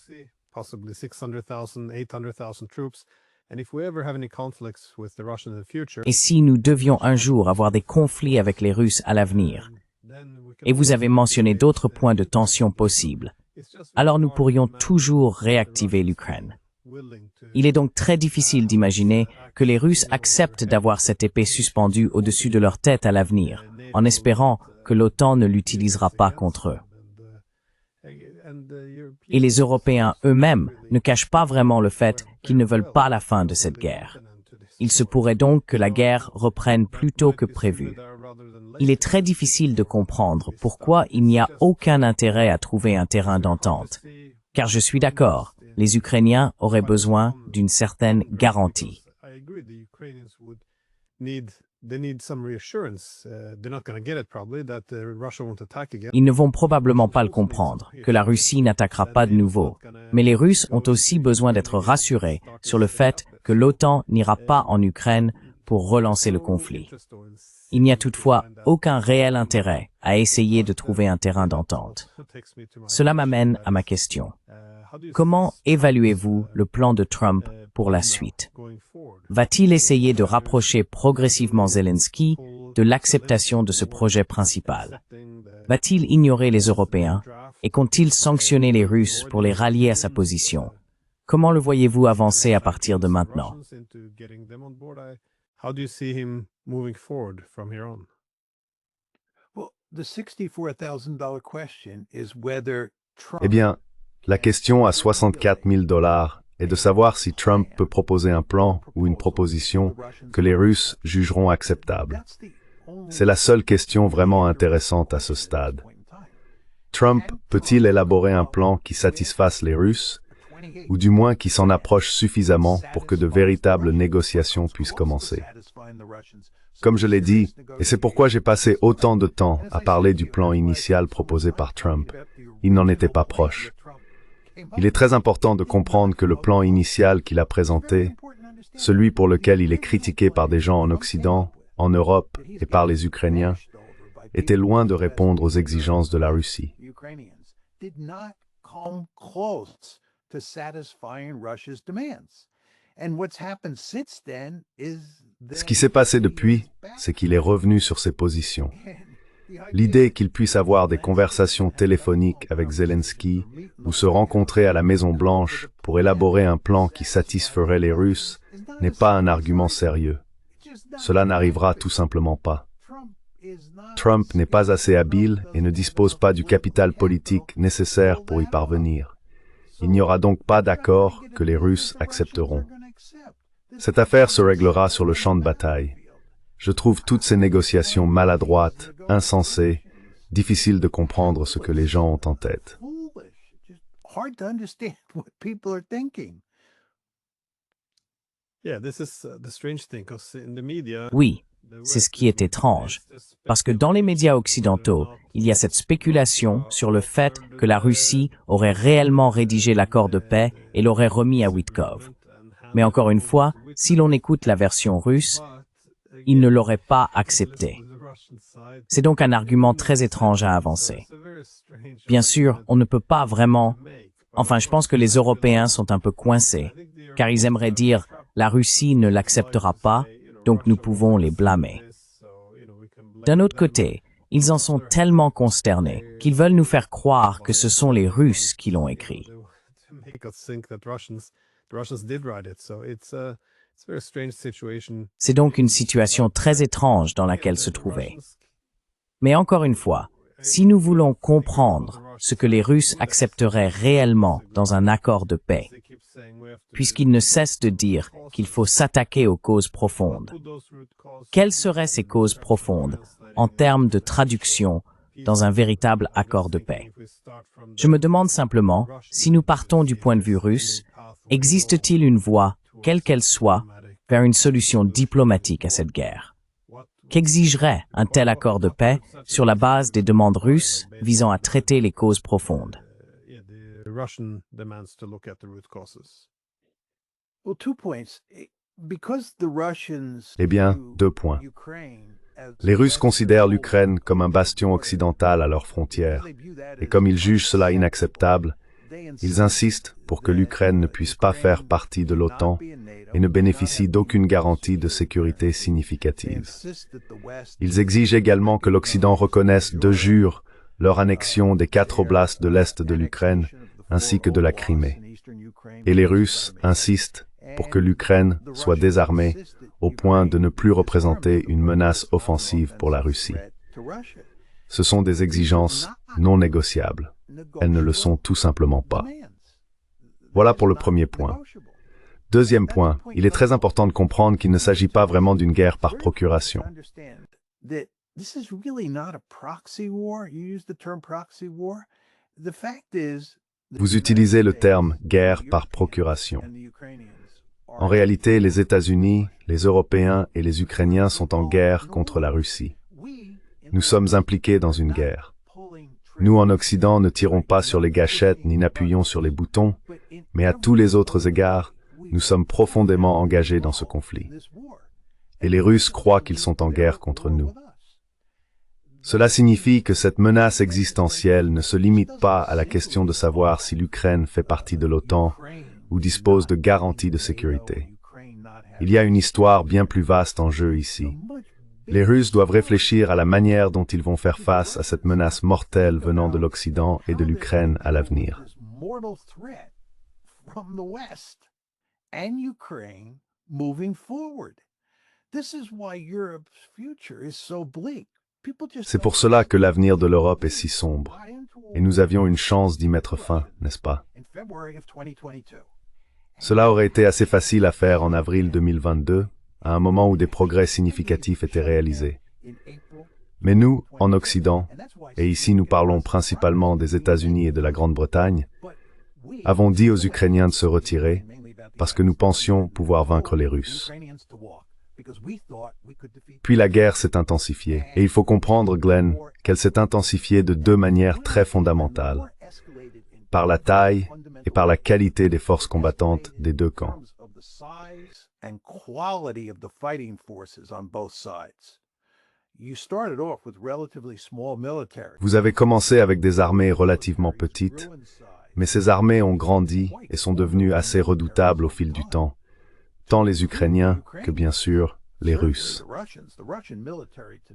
Et si nous devions un jour avoir des conflits avec les Russes à l'avenir, et vous avez mentionné d'autres points de tension possibles, alors nous pourrions toujours réactiver l'Ukraine. Il est donc très difficile d'imaginer que les Russes acceptent d'avoir cette épée suspendue au-dessus de leur tête à l'avenir, en espérant que l'OTAN ne l'utilisera pas contre eux. Et les Européens eux-mêmes ne cachent pas vraiment le fait qu'ils ne veulent pas la fin de cette guerre. Il se pourrait donc que la guerre reprenne plus tôt que prévu. Il est très difficile de comprendre pourquoi il n'y a aucun intérêt à trouver un terrain d'entente, car je suis d'accord, les Ukrainiens auraient besoin d'une certaine garantie. Ils ne vont probablement pas le comprendre, que la Russie n'attaquera pas de nouveau. Mais les Russes ont aussi besoin d'être rassurés sur le fait que l'OTAN n'ira pas en Ukraine pour relancer le conflit. Il n'y a toutefois aucun réel intérêt à essayer de trouver un terrain d'entente. Cela m'amène à ma question. Comment évaluez-vous le plan de Trump pour la suite? Va-t-il essayer de rapprocher progressivement Zelensky de l'acceptation de ce projet principal? Va-t-il ignorer les Européens et compte-t-il sanctionner les Russes pour les rallier à sa position? Comment le voyez-vous avancer à partir de maintenant? Eh bien, la question à 64 000 $ est de savoir si Trump peut proposer un plan ou une proposition que les Russes jugeront acceptable. C'est la seule question vraiment intéressante à ce stade. Trump peut-il élaborer un plan qui satisfasse les Russes, ou du moins qui s'en approche suffisamment pour que de véritables négociations puissent commencer? Comme je l'ai dit, et c'est pourquoi j'ai passé autant de temps à parler du plan initial proposé par Trump, il n'en était pas proche. Il est très important de comprendre que le plan initial qu'il a présenté, celui pour lequel il est critiqué par des gens en Occident, en Europe et par les Ukrainiens, était loin de répondre aux exigences de la Russie. Ce qui s'est passé depuis, c'est qu'il est revenu sur ses positions. L'idée qu'il puisse avoir des conversations téléphoniques avec Zelensky ou se rencontrer à la Maison-Blanche pour élaborer un plan qui satisferait les Russes n'est pas un argument sérieux. Cela n'arrivera tout simplement pas. Trump n'est pas assez habile et ne dispose pas du capital politique nécessaire pour y parvenir. Il n'y aura donc pas d'accord que les Russes accepteront. Cette affaire se réglera sur le champ de bataille. Je trouve toutes ces négociations maladroites, insensées, difficiles de comprendre ce que les gens ont en tête. Oui, c'est ce qui est étrange, parce que dans les médias occidentaux, il y a cette spéculation sur le fait que la Russie aurait réellement rédigé l'accord de paix et l'aurait remis à Witkov. Mais encore une fois, si l'on écoute la version russe, il ne l'aurait pas accepté. C'est donc un argument très étrange à avancer. Bien sûr, on ne peut pas vraiment... Enfin, je pense que les Européens sont un peu coincés, car ils aimeraient dire « la Russie ne l'acceptera pas, donc nous pouvons les blâmer ». D'un autre côté, ils en sont tellement consternés qu'ils veulent nous faire croire que ce sont les Russes qui l'ont écrit. C'est donc une situation très étrange dans laquelle se trouver. Mais encore une fois, si nous voulons comprendre ce que les Russes accepteraient réellement dans un accord de paix, puisqu'ils ne cessent de dire qu'il faut s'attaquer aux causes profondes, quelles seraient ces causes profondes en termes de traduction dans un véritable accord de paix? Je me demande simplement, si nous partons du point de vue russe, existe-t-il une voie, quelle qu'elle soit, vers une solution diplomatique à cette guerre? Qu'exigerait un tel accord de paix sur la base des demandes russes visant à traiter les causes profondes? The Russian demands to look at the root causes. Well, 2 points. Because the Russians Eh bien, view 2 points. Ukraine as Les Russes Western considèrent homeland, l'Ukraine comme un bastion occidental à leurs frontières, et comme ils jugent cela inacceptable, ils insistent pour que l'Ukraine ne puisse pas faire partie de l'OTAN et ne bénéficie d'aucune garantie de sécurité significative. Ils exigent également que l'Occident reconnaisse de jure leur annexion des 4 oblasts de l'Est de l'Ukraine, ainsi que de la Crimée. Et les Russes insistent pour que l'Ukraine soit désarmée au point de ne plus représenter une menace offensive pour la Russie. Ce sont des exigences non négociables. Elles ne le sont tout simplement pas. Voilà pour le premier point. Deuxième point, il est très important de comprendre qu'il ne s'agit pas vraiment d'une guerre par procuration. Vous utilisez le terme « guerre par procuration ». En réalité, les États-Unis, les Européens et les Ukrainiens sont en guerre contre la Russie. Nous sommes impliqués dans une guerre. Nous, en Occident, ne tirons pas sur les gâchettes ni n'appuyons sur les boutons, mais à tous les autres égards, nous sommes profondément engagés dans ce conflit. Et les Russes croient qu'ils sont en guerre contre nous. Cela signifie que cette menace existentielle ne se limite pas à la question de savoir si l'Ukraine fait partie de l'OTAN ou dispose de garanties de sécurité. Il y a une histoire bien plus vaste en jeu ici. Les Russes doivent réfléchir à la manière dont ils vont faire face à cette menace mortelle venant de l'Occident et de l'Ukraine à l'avenir. C'est pour cela que l'avenir de l'Europe est si sombre. Et nous avions une chance d'y mettre fin, n'est-ce pas? Cela aurait été assez facile à faire en avril 2022, à un moment où des progrès significatifs étaient réalisés. Mais nous, en Occident, et ici nous parlons principalement des États-Unis et de la Grande-Bretagne, avons dit aux Ukrainiens de se retirer parce que nous pensions pouvoir vaincre les Russes. Puis la guerre s'est intensifiée, et il faut comprendre, Glenn, qu'elle s'est intensifiée de 2 manières très fondamentales, par la taille et par la qualité des forces combattantes des 2 camps. Vous avez commencé avec des armées relativement petites, mais ces armées ont grandi et sont devenues assez redoutables au fil du temps, tant les Ukrainiens que, bien sûr, les Russes.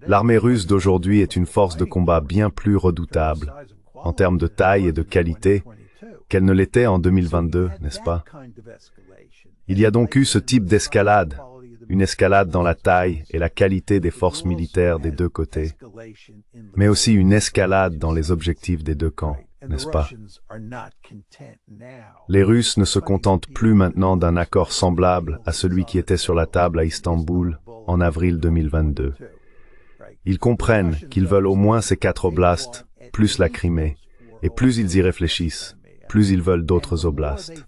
L'armée russe d'aujourd'hui est une force de combat bien plus redoutable, en termes de taille et de qualité, qu'elle ne l'était en 2022, n'est-ce pas? Il y a donc eu ce type d'escalade, une escalade dans la taille et la qualité des forces militaires des 2 côtés, mais aussi une escalade dans les objectifs des 2 camps, n'est-ce pas? Les Russes ne se contentent plus maintenant d'un accord semblable à celui qui était sur la table à Istanbul en avril 2022. Ils comprennent qu'ils veulent au moins ces 4 oblasts, plus la Crimée, et plus ils y réfléchissent, plus ils veulent d'autres oblasts.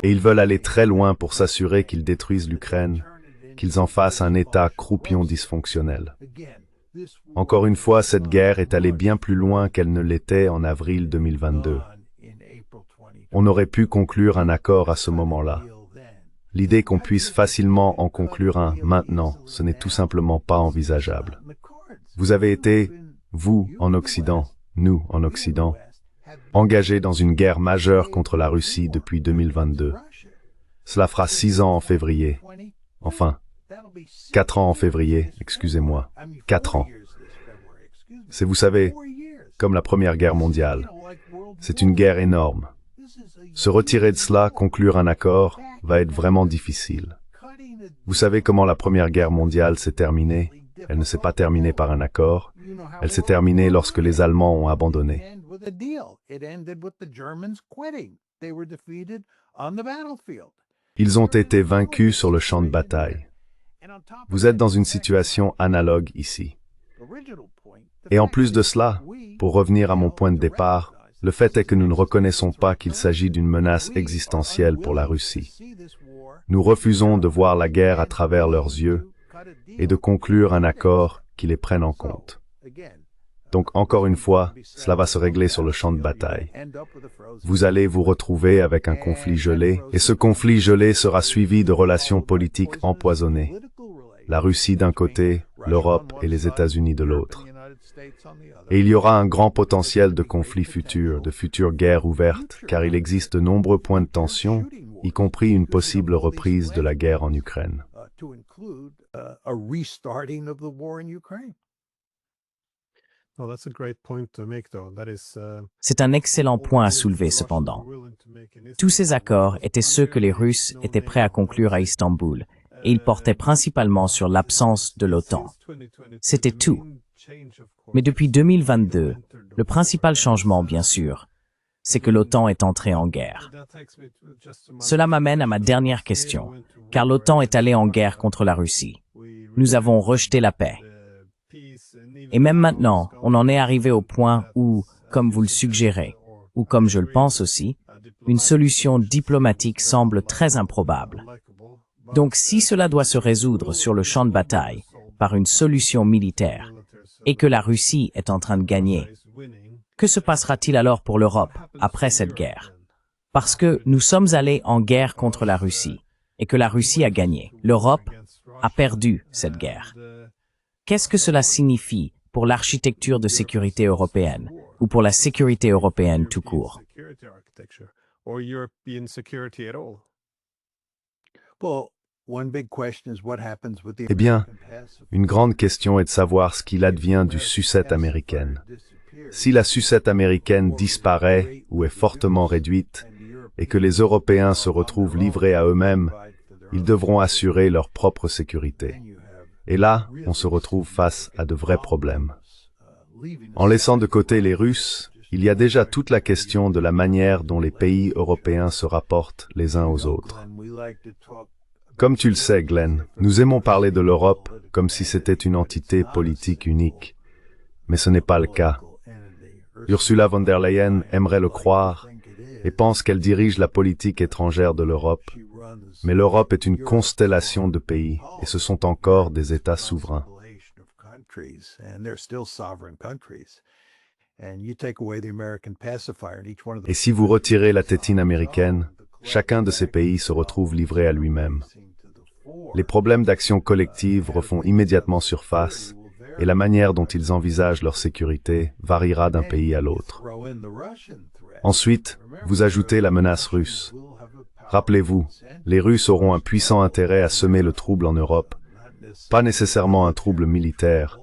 Et ils veulent aller très loin pour s'assurer qu'ils détruisent l'Ukraine, qu'ils en fassent un État croupion dysfonctionnel. Encore une fois, cette guerre est allée bien plus loin qu'elle ne l'était en avril 2022. On aurait pu conclure un accord à ce moment-là. L'idée qu'on puisse facilement en conclure un maintenant, ce n'est tout simplement pas envisageable. Vous avez été, vous, en Occident, nous, en Occident, engagés dans une guerre majeure contre la Russie depuis 2022. Cela fera 6 ans en février. Enfin, 4 ans en février, excusez-moi, 4 ans. C'est, vous savez, comme la Première Guerre mondiale. C'est une guerre énorme. Se retirer de cela, conclure un accord, va être vraiment difficile. Vous savez comment la Première Guerre mondiale s'est terminée? Elle ne s'est pas terminée par un accord. Elle s'est terminée lorsque les Allemands ont abandonné. Ils ont été vaincus sur le champ de bataille. Vous êtes dans une situation analogue ici. Et en plus de cela, pour revenir à mon point de départ, Le fait est que nous ne reconnaissons pas qu'il s'agit d'une menace existentielle pour la Russie. Nous refusons de voir la guerre à travers leurs yeux et de conclure un accord qui les prenne en compte. Donc, encore une fois, cela va se régler sur le champ de bataille. Vous allez vous retrouver avec un conflit gelé, et ce conflit gelé sera suivi de relations politiques empoisonnées. La Russie d'un côté, l'Europe et les États-Unis de l'autre. Et il y aura un grand potentiel de conflits futurs, de futures guerres ouvertes, car il existe de nombreux points de tension, y compris une possible reprise de la guerre en Ukraine. C'est un excellent point à soulever cependant. Tous ces accords étaient ceux que les Russes étaient prêts à conclure à Istanbul, et ils portaient principalement sur l'absence de l'OTAN. C'était tout. Mais depuis 2022, le principal changement, bien sûr, c'est que l'OTAN est entrée en guerre. Cela m'amène à ma dernière question, car l'OTAN est allée en guerre contre la Russie. Nous avons rejeté la paix. Et même maintenant, on en est arrivé au point où, comme vous le suggérez, ou comme je le pense aussi, une solution diplomatique semble très improbable. Donc si cela doit se résoudre sur le champ de bataille, par une solution militaire, et que la Russie est en train de gagner, que se passera-t-il alors pour l'Europe après cette guerre? Parce que nous sommes allés en guerre contre la Russie, et que la Russie a gagné. L'Europe a perdu cette guerre. Qu'est-ce que cela signifie pour l'architecture de sécurité européenne, ou pour la sécurité européenne tout court? Eh bien, une grande question est de savoir ce qu'il advient du sucette américaine. Si la sucette américaine disparaît ou est fortement réduite, et que les Européens se retrouvent livrés à eux-mêmes, ils devront assurer leur propre sécurité. Et là, on se retrouve face à de vrais problèmes. En laissant de côté les Russes, il y a déjà toute la question de la manière dont les pays européens se rapportent les uns aux autres. Comme tu le sais, Glenn, nous aimons parler de l'Europe comme si c'était une entité politique unique. Mais ce n'est pas le cas. Ursula von der Leyen aimerait le croire et pense qu'elle dirige la politique étrangère de l'Europe. Mais l'Europe est une constellation de pays et ce sont encore des États souverains. Et si vous retirez la tétine américaine, chacun de ces pays se retrouve livré à lui-même. Les problèmes d'action collective refont immédiatement surface et la manière dont ils envisagent leur sécurité variera d'un pays à l'autre. Ensuite, vous ajoutez la menace russe. Rappelez-vous, les Russes auront un puissant intérêt à semer le trouble en Europe, pas nécessairement un trouble militaire,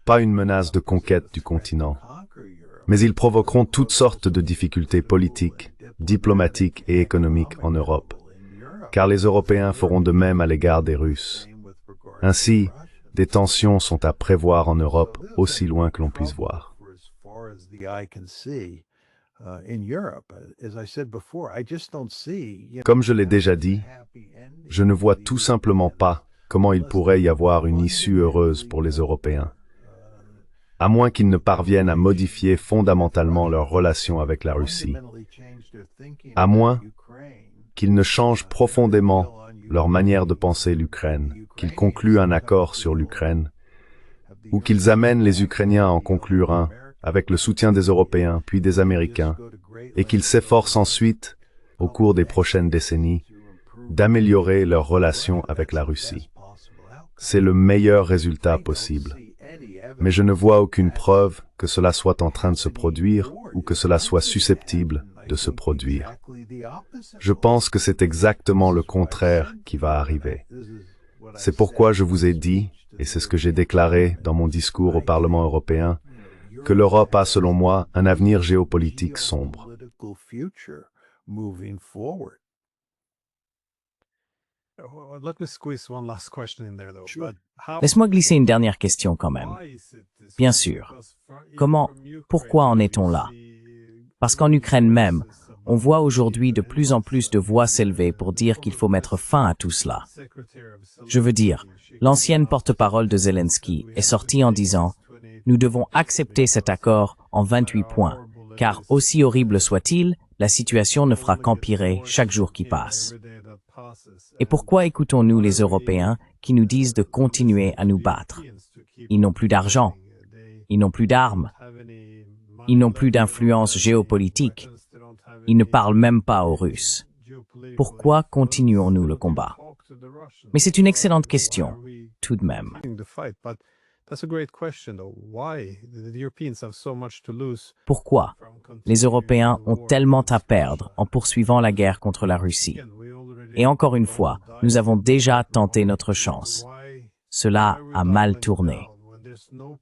pas une menace de conquête du continent. Mais ils provoqueront toutes sortes de difficultés politiques, diplomatiques et économiques en Europe, car les Européens feront de même à l'égard des Russes. Ainsi, des tensions sont à prévoir en Europe aussi loin que l'on puisse voir. Comme je l'ai déjà dit, je ne vois tout simplement pas comment il pourrait y avoir une issue heureuse pour les Européens, à moins qu'ils ne parviennent à modifier fondamentalement leurs relations avec la Russie, à moins qu'ils ne changent profondément leur manière de penser l'Ukraine, qu'ils concluent un accord sur l'Ukraine, ou qu'ils amènent les Ukrainiens à en conclure un, avec le soutien des Européens puis des Américains, et qu'ils s'efforcent ensuite, au cours des prochaines décennies, d'améliorer leurs relations avec la Russie. C'est le meilleur résultat possible. Mais je ne vois aucune preuve que cela soit en train de se produire ou que cela soit susceptible de se produire. Je pense que c'est exactement le contraire qui va arriver. C'est pourquoi je vous ai dit, et c'est ce que j'ai déclaré dans mon discours au Parlement européen, que l'Europe a, selon moi, un avenir géopolitique sombre. Laisse-moi glisser une dernière question quand même. Bien sûr. Pourquoi en est-on là? Parce qu'en Ukraine même, on voit aujourd'hui de plus en plus de voix s'élever pour dire qu'il faut mettre fin à tout cela. Je veux dire, l'ancienne porte-parole de Zelensky est sortie en disant « Nous devons accepter cet accord en 28 points » car aussi horrible soit-il, la situation ne fera qu'empirer chaque jour qui passe. Et pourquoi écoutons-nous les Européens qui nous disent de continuer à nous battre? Ils n'ont plus d'argent, ils n'ont plus d'armes, ils n'ont plus d'influence géopolitique, ils ne parlent même pas aux Russes. Pourquoi continuons-nous le combat? Mais c'est une excellente question, tout de même. Pourquoi les Européens ont tellement à perdre en poursuivant la guerre contre la Russie? Et encore une fois, nous avons déjà tenté notre chance. Cela a mal tourné.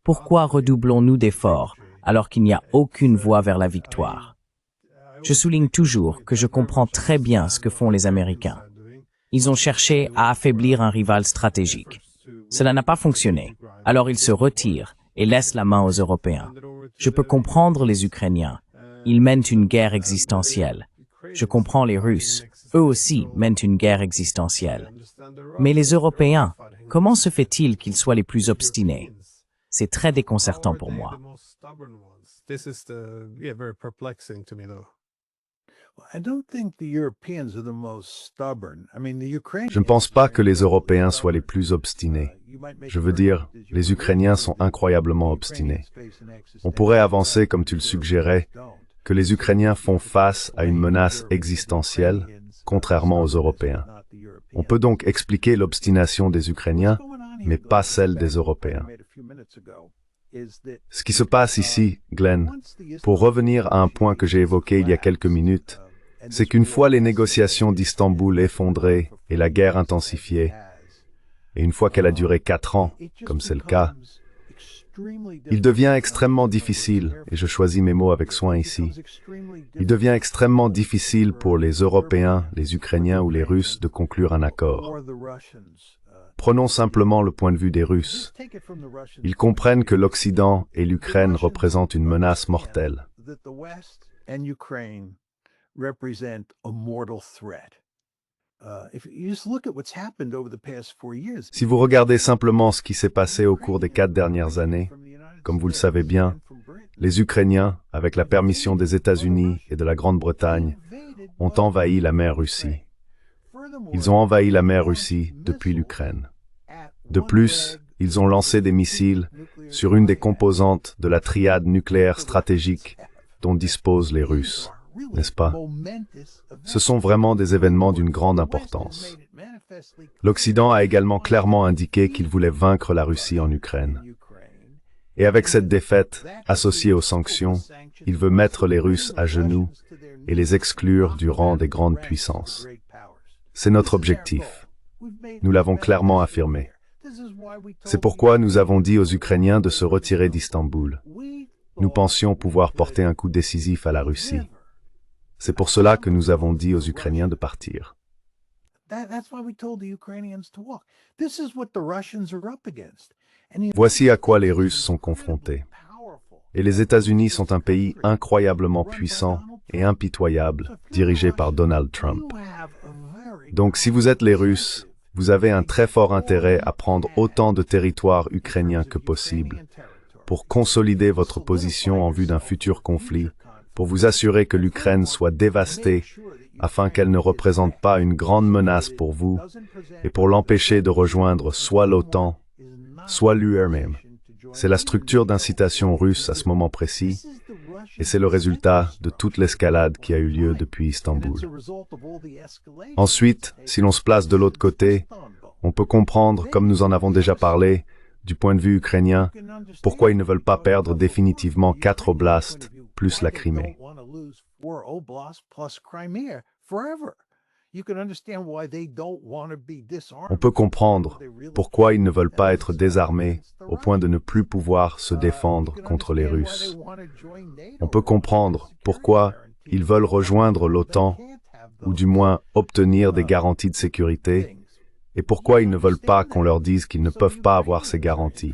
Pourquoi redoublons-nous d'efforts alors qu'il n'y a aucune voie vers la victoire? Je souligne toujours que je comprends très bien ce que font les Américains. Ils ont cherché à affaiblir un rival stratégique. Cela n'a pas fonctionné, alors ils se retirent et laissent la main aux Européens. Je peux comprendre les Ukrainiens. Ils mènent une guerre existentielle. Je comprends les Russes. Eux aussi mènent une guerre existentielle. Mais les Européens, comment se fait-il qu'ils soient les plus obstinés? C'est très déconcertant pour moi. Je ne pense pas que les Européens soient les plus obstinés. Je veux dire, les Ukrainiens sont incroyablement obstinés. On pourrait avancer, comme tu le suggérais, que les Ukrainiens font face à une menace existentielle, contrairement aux Européens. On peut donc expliquer l'obstination des Ukrainiens, mais pas celle des Européens. Ce qui se passe ici, Glenn, pour revenir à un point que j'ai évoqué il y a quelques minutes, c'est qu'une fois les négociations d'Istanbul effondrées et la guerre intensifiée, et une fois qu'elle a duré 4 ans, comme c'est le cas, il devient extrêmement difficile, et je choisis mes mots avec soin ici, il devient extrêmement difficile pour les Européens, les Ukrainiens ou les Russes de conclure un accord. Prenons simplement le point de vue des Russes. Ils comprennent que l'Occident et l'Ukraine représentent une menace mortelle. Si vous regardez simplement ce qui s'est passé au cours des 4 dernières années, comme vous le savez bien, les Ukrainiens, avec la permission des États-Unis et de la Grande-Bretagne, ont envahi la mer Russie. Ils ont envahi la mer Russie depuis l'Ukraine. De plus, ils ont lancé des missiles sur une des composantes de la triade nucléaire stratégique dont disposent les Russes, n'est-ce pas? Ce sont vraiment des événements d'une grande importance. L'Occident a également clairement indiqué qu'il voulait vaincre la Russie en Ukraine. Et avec cette défaite, associée aux sanctions, il veut mettre les Russes à genoux et les exclure du rang des grandes puissances. C'est notre objectif. Nous l'avons clairement affirmé. C'est pourquoi nous avons dit aux Ukrainiens de se retirer d'Istanbul. Nous pensions pouvoir porter un coup décisif à la Russie. C'est pour cela que nous avons dit aux Ukrainiens de partir. Voici à quoi les Russes sont confrontés. Et les États-Unis sont un pays incroyablement puissant et impitoyable, dirigé par Donald Trump. Donc si vous êtes les Russes, vous avez un très fort intérêt à prendre autant de territoires ukrainiens que possible, pour consolider votre position en vue d'un futur conflit, pour vous assurer que l'Ukraine soit dévastée, afin qu'elle ne représente pas une grande menace pour vous, et pour l'empêcher de rejoindre soit l'OTAN, soit l'UE. C'est la structure d'incitation russe à ce moment précis, et c'est le résultat de toute l'escalade qui a eu lieu depuis Istanbul. Ensuite, si l'on se place de l'autre côté, on peut comprendre, comme nous en avons déjà parlé, du point de vue ukrainien, pourquoi ils ne veulent pas perdre définitivement 4 oblasts, plus la Crimée. On peut comprendre pourquoi ils ne veulent pas être désarmés au point de ne plus pouvoir se défendre contre les Russes. On peut comprendre pourquoi ils veulent rejoindre l'OTAN, ou du moins obtenir des garanties de sécurité, et pourquoi ils ne veulent pas qu'on leur dise qu'ils ne peuvent pas avoir ces garanties.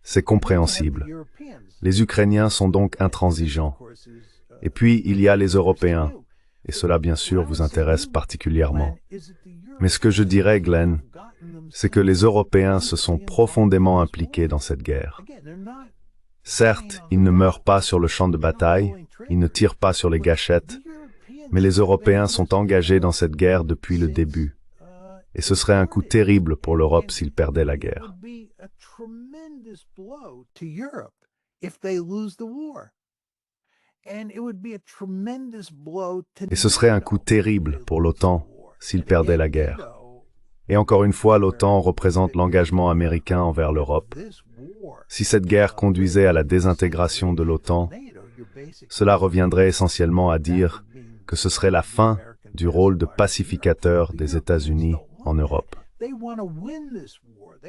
C'est compréhensible. Les Ukrainiens sont donc intransigeants. Et puis, il y a les Européens. Et cela, bien sûr, vous intéresse particulièrement. Mais ce que je dirais, Glenn, c'est que les Européens se sont profondément impliqués dans cette guerre. Certes, ils ne meurent pas sur le champ de bataille, ils ne tirent pas sur les gâchettes, mais les Européens sont engagés dans cette guerre depuis le début. Et ce serait un coup terrible pour l'Europe s'ils perdaient la guerre. Et ce serait un coup terrible pour l'OTAN s'ils perdaient la guerre. Et encore une fois, l'OTAN représente l'engagement américain envers l'Europe. Si cette guerre conduisait à la désintégration de l'OTAN, cela reviendrait essentiellement à dire que ce serait la fin du rôle de pacificateur des États-Unis en Europe.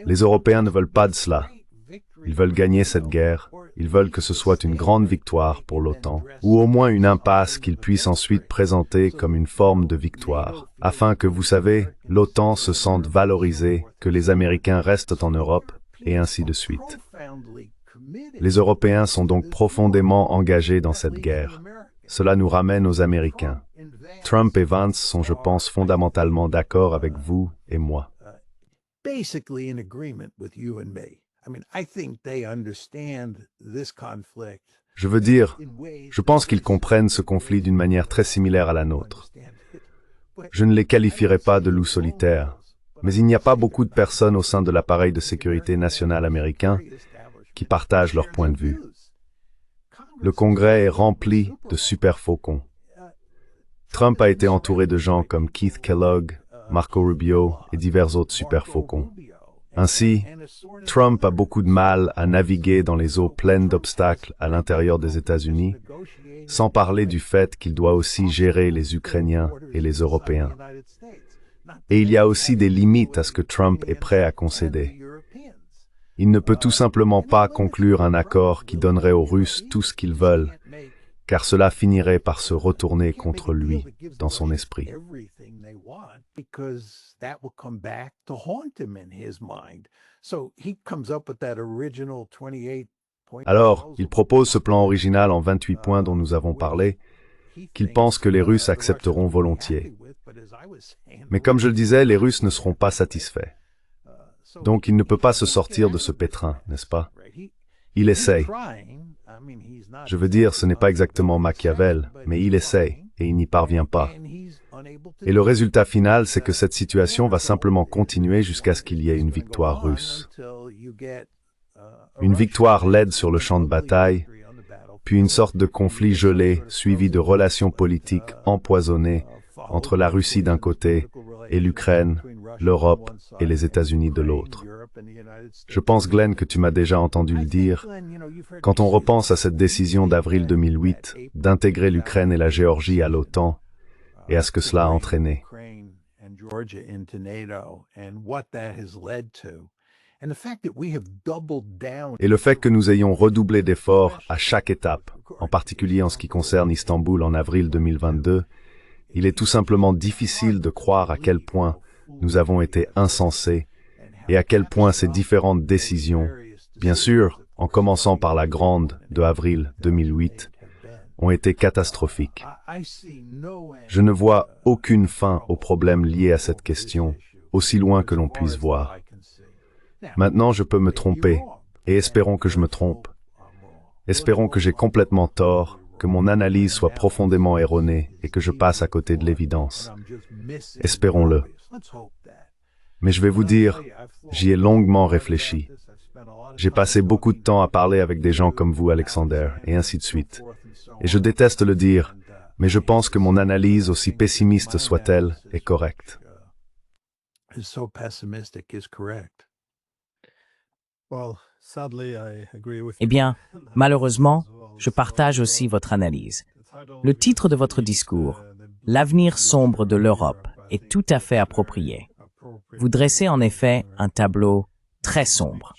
Les Européens ne veulent pas de cela. Ils veulent gagner cette guerre, ils veulent que ce soit une grande victoire pour l'OTAN, ou au moins une impasse qu'ils puissent ensuite présenter comme une forme de victoire, afin que, vous savez, l'OTAN se sente valorisée, que les Américains restent en Europe, et ainsi de suite. Les Européens sont donc profondément engagés dans cette guerre. Cela nous ramène aux Américains. Trump et Vance sont, je pense, fondamentalement d'accord avec vous et moi. Je veux dire, je pense qu'ils comprennent ce conflit d'une manière très similaire à la nôtre. Je ne les qualifierai pas de loups solitaires, mais il n'y a pas beaucoup de personnes au sein de l'appareil de sécurité national américain qui partagent leur point de vue. Le Congrès est rempli de super faucons. Trump a été entouré de gens comme Keith Kellogg, Marco Rubio et divers autres super faucons. Ainsi, Trump a beaucoup de mal à naviguer dans les eaux pleines d'obstacles à l'intérieur des États-Unis, sans parler du fait qu'il doit aussi gérer les Ukrainiens et les Européens. Et il y a aussi des limites à ce que Trump est prêt à concéder. Il ne peut tout simplement pas conclure un accord qui donnerait aux Russes tout ce qu'ils veulent, car cela finirait par se retourner contre lui dans son esprit. Alors, il propose ce plan original en 28 points dont nous avons parlé, qu'il pense que les Russes accepteront volontiers. Mais comme je le disais, les Russes ne seront pas satisfaits. Donc il ne peut pas se sortir de ce pétrin, n'est-ce pas? Il essaye. Je veux dire, ce n'est pas exactement Machiavel, mais il essaye, et il n'y parvient pas. Et le résultat final, c'est que cette situation va simplement continuer jusqu'à ce qu'il y ait une victoire russe. Une victoire laide sur le champ de bataille, puis une sorte de conflit gelé, suivi de relations politiques empoisonnées entre la Russie d'un côté et l'Ukraine, l'Europe et les États-Unis de l'autre. Je pense, Glenn, que tu m'as déjà entendu le dire, quand on repense à cette décision d'avril 2008 d'intégrer l'Ukraine et la Géorgie à l'OTAN et à ce que cela a entraîné. Et le fait que nous ayons redoublé d'efforts à chaque étape, en particulier en ce qui concerne Istanbul en avril 2022, il est tout simplement difficile de croire à quel point nous avons été insensés et à quel point ces différentes décisions, bien sûr, en commençant par la grande de avril 2008, ont été catastrophiques. Je ne vois aucune fin aux problèmes liés à cette question, aussi loin que l'on puisse voir. Maintenant, je peux me tromper, et espérons que je me trompe. Espérons que j'ai complètement tort, que mon analyse soit profondément erronée et que je passe à côté de l'évidence. Espérons-le. Mais je vais vous dire, j'y ai longuement réfléchi. J'ai passé beaucoup de temps à parler avec des gens comme vous, Alexander, et ainsi de suite. Et je déteste le dire, mais je pense que mon analyse, aussi pessimiste soit-elle, est correcte. Eh bien, malheureusement, je partage aussi votre analyse. Le titre de votre discours, « L'avenir sombre de l'Europe », est tout à fait approprié. Vous dressez en effet un tableau très sombre.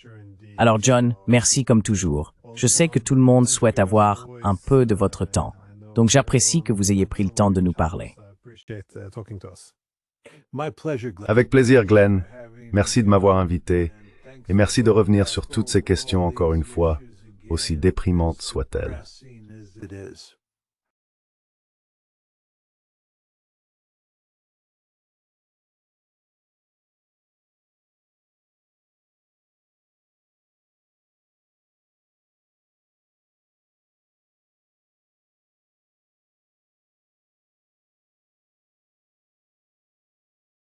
Alors John, merci comme toujours. Je sais que tout le monde souhaite avoir un peu de votre temps, donc j'apprécie que vous ayez pris le temps de nous parler. Avec plaisir, Glenn. Merci de m'avoir invité. Et merci de revenir sur toutes ces questions encore une fois, aussi déprimantes soient-elles.